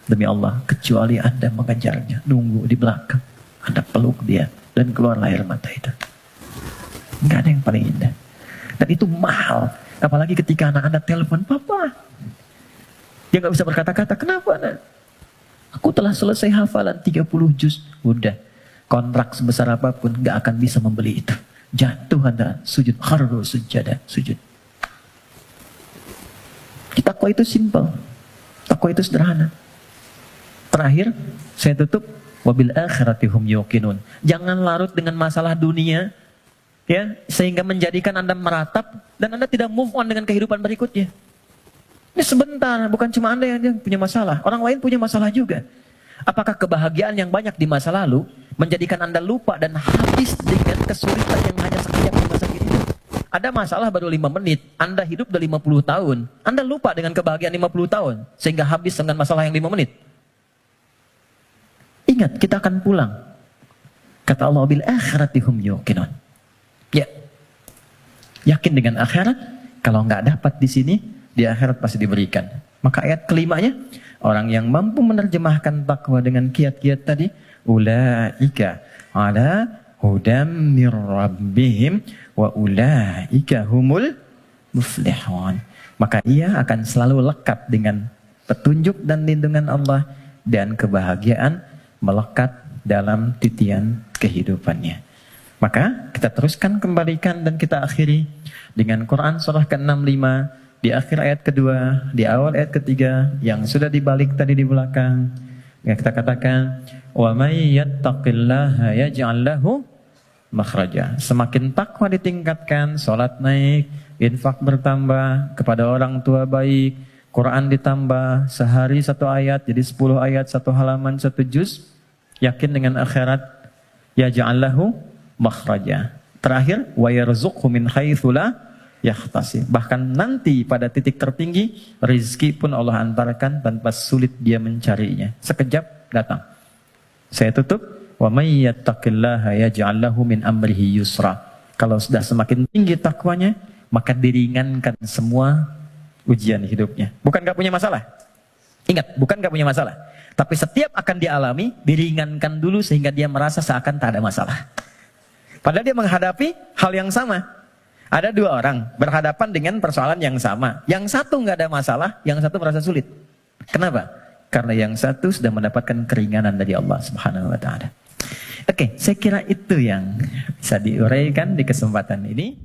Demi Allah, kecuali Anda mengejarnya. Nunggu di belakang. Anda peluk dia. Dan keluarlah air mata itu. Gak ada yang paling indah. Dan itu mahal. Apalagi ketika anak Anda telepon, Papa. Dia gak bisa berkata-kata. Kenapa Anda? Aku telah selesai hafalan 30 juz. Udah. Kontrak sebesar apapun gak akan bisa membeli itu. Jatuh Anda sujud. Kharru sujada. Sujud. Takwa itu simple. Takwa itu sederhana. Terakhir, saya tutup. Wabil akhirati hum yuqinun. Jangan larut dengan masalah dunia. Ya, sehingga menjadikan Anda meratap dan Anda tidak move on dengan kehidupan berikutnya. Ini sebentar, bukan cuma Anda yang punya masalah, orang lain punya masalah juga. Apakah kebahagiaan yang banyak di masa lalu menjadikan Anda lupa dan habis dengan kesulitan yang hanya sekejap di masa kini? Ada masalah baru 5 menit, Anda hidup udah 50 tahun. Anda lupa dengan kebahagiaan 50 tahun, sehingga habis dengan masalah yang 5 menit. Ingat, kita akan pulang. Kata Allah, bil akhirati hum yuqinun. Ya, yakin dengan akhirat. Kalau nggak dapat di sini, di akhirat pasti diberikan. Maka ayat kelimanya, orang yang mampu menerjemahkan takwa dengan kiat-kiat tadi, ulaika ala hudam mir rabbihim wa ulaika humul muflihun. Maka ia akan selalu lekat dengan petunjuk dan lindungan Allah, dan kebahagiaan melekat dalam titian kehidupannya. Maka kita teruskan kembalikan dan kita akhiri dengan Quran surah ke-65 di akhir ayat kedua, di awal ayat ketiga yang sudah dibalik tadi di belakang. Yang kita katakan, wa may yattaqillaha yaj'al lahu makhraja. Semakin takwa ditingkatkan, salat naik, infak bertambah, kepada orang tua baik, Quran ditambah, sehari 1 ayat jadi 10 ayat, 1 halaman, 1 juz, yakin dengan akhirat, yaj'al lahu makhraja. Terakhir, wa yarzuqhu min haitsu la yahtasib. Bahkan nanti pada titik tertinggi, rezeki pun Allah antarkan tanpa sulit dia mencarinya. Sekejap datang. Saya tutup, wa may yattaqillaha yaj'al lahu min amrihi yusra. Kalau sudah semakin tinggi takwanya, maka diringankan semua ujian hidupnya. Bukan gak punya masalah. Ingat, bukan gak punya masalah. Tapi setiap akan dialami, diringankan dulu sehingga dia merasa seakan tak ada masalah. Padahal dia menghadapi hal yang sama. Ada 2 orang berhadapan dengan persoalan yang sama. Yang satu nggak ada masalah, yang satu merasa sulit. Kenapa? Karena yang satu sudah mendapatkan keringanan dari Allah Subhanahu wa Ta'ala. Oke, saya kira itu yang bisa diuraikan di kesempatan ini.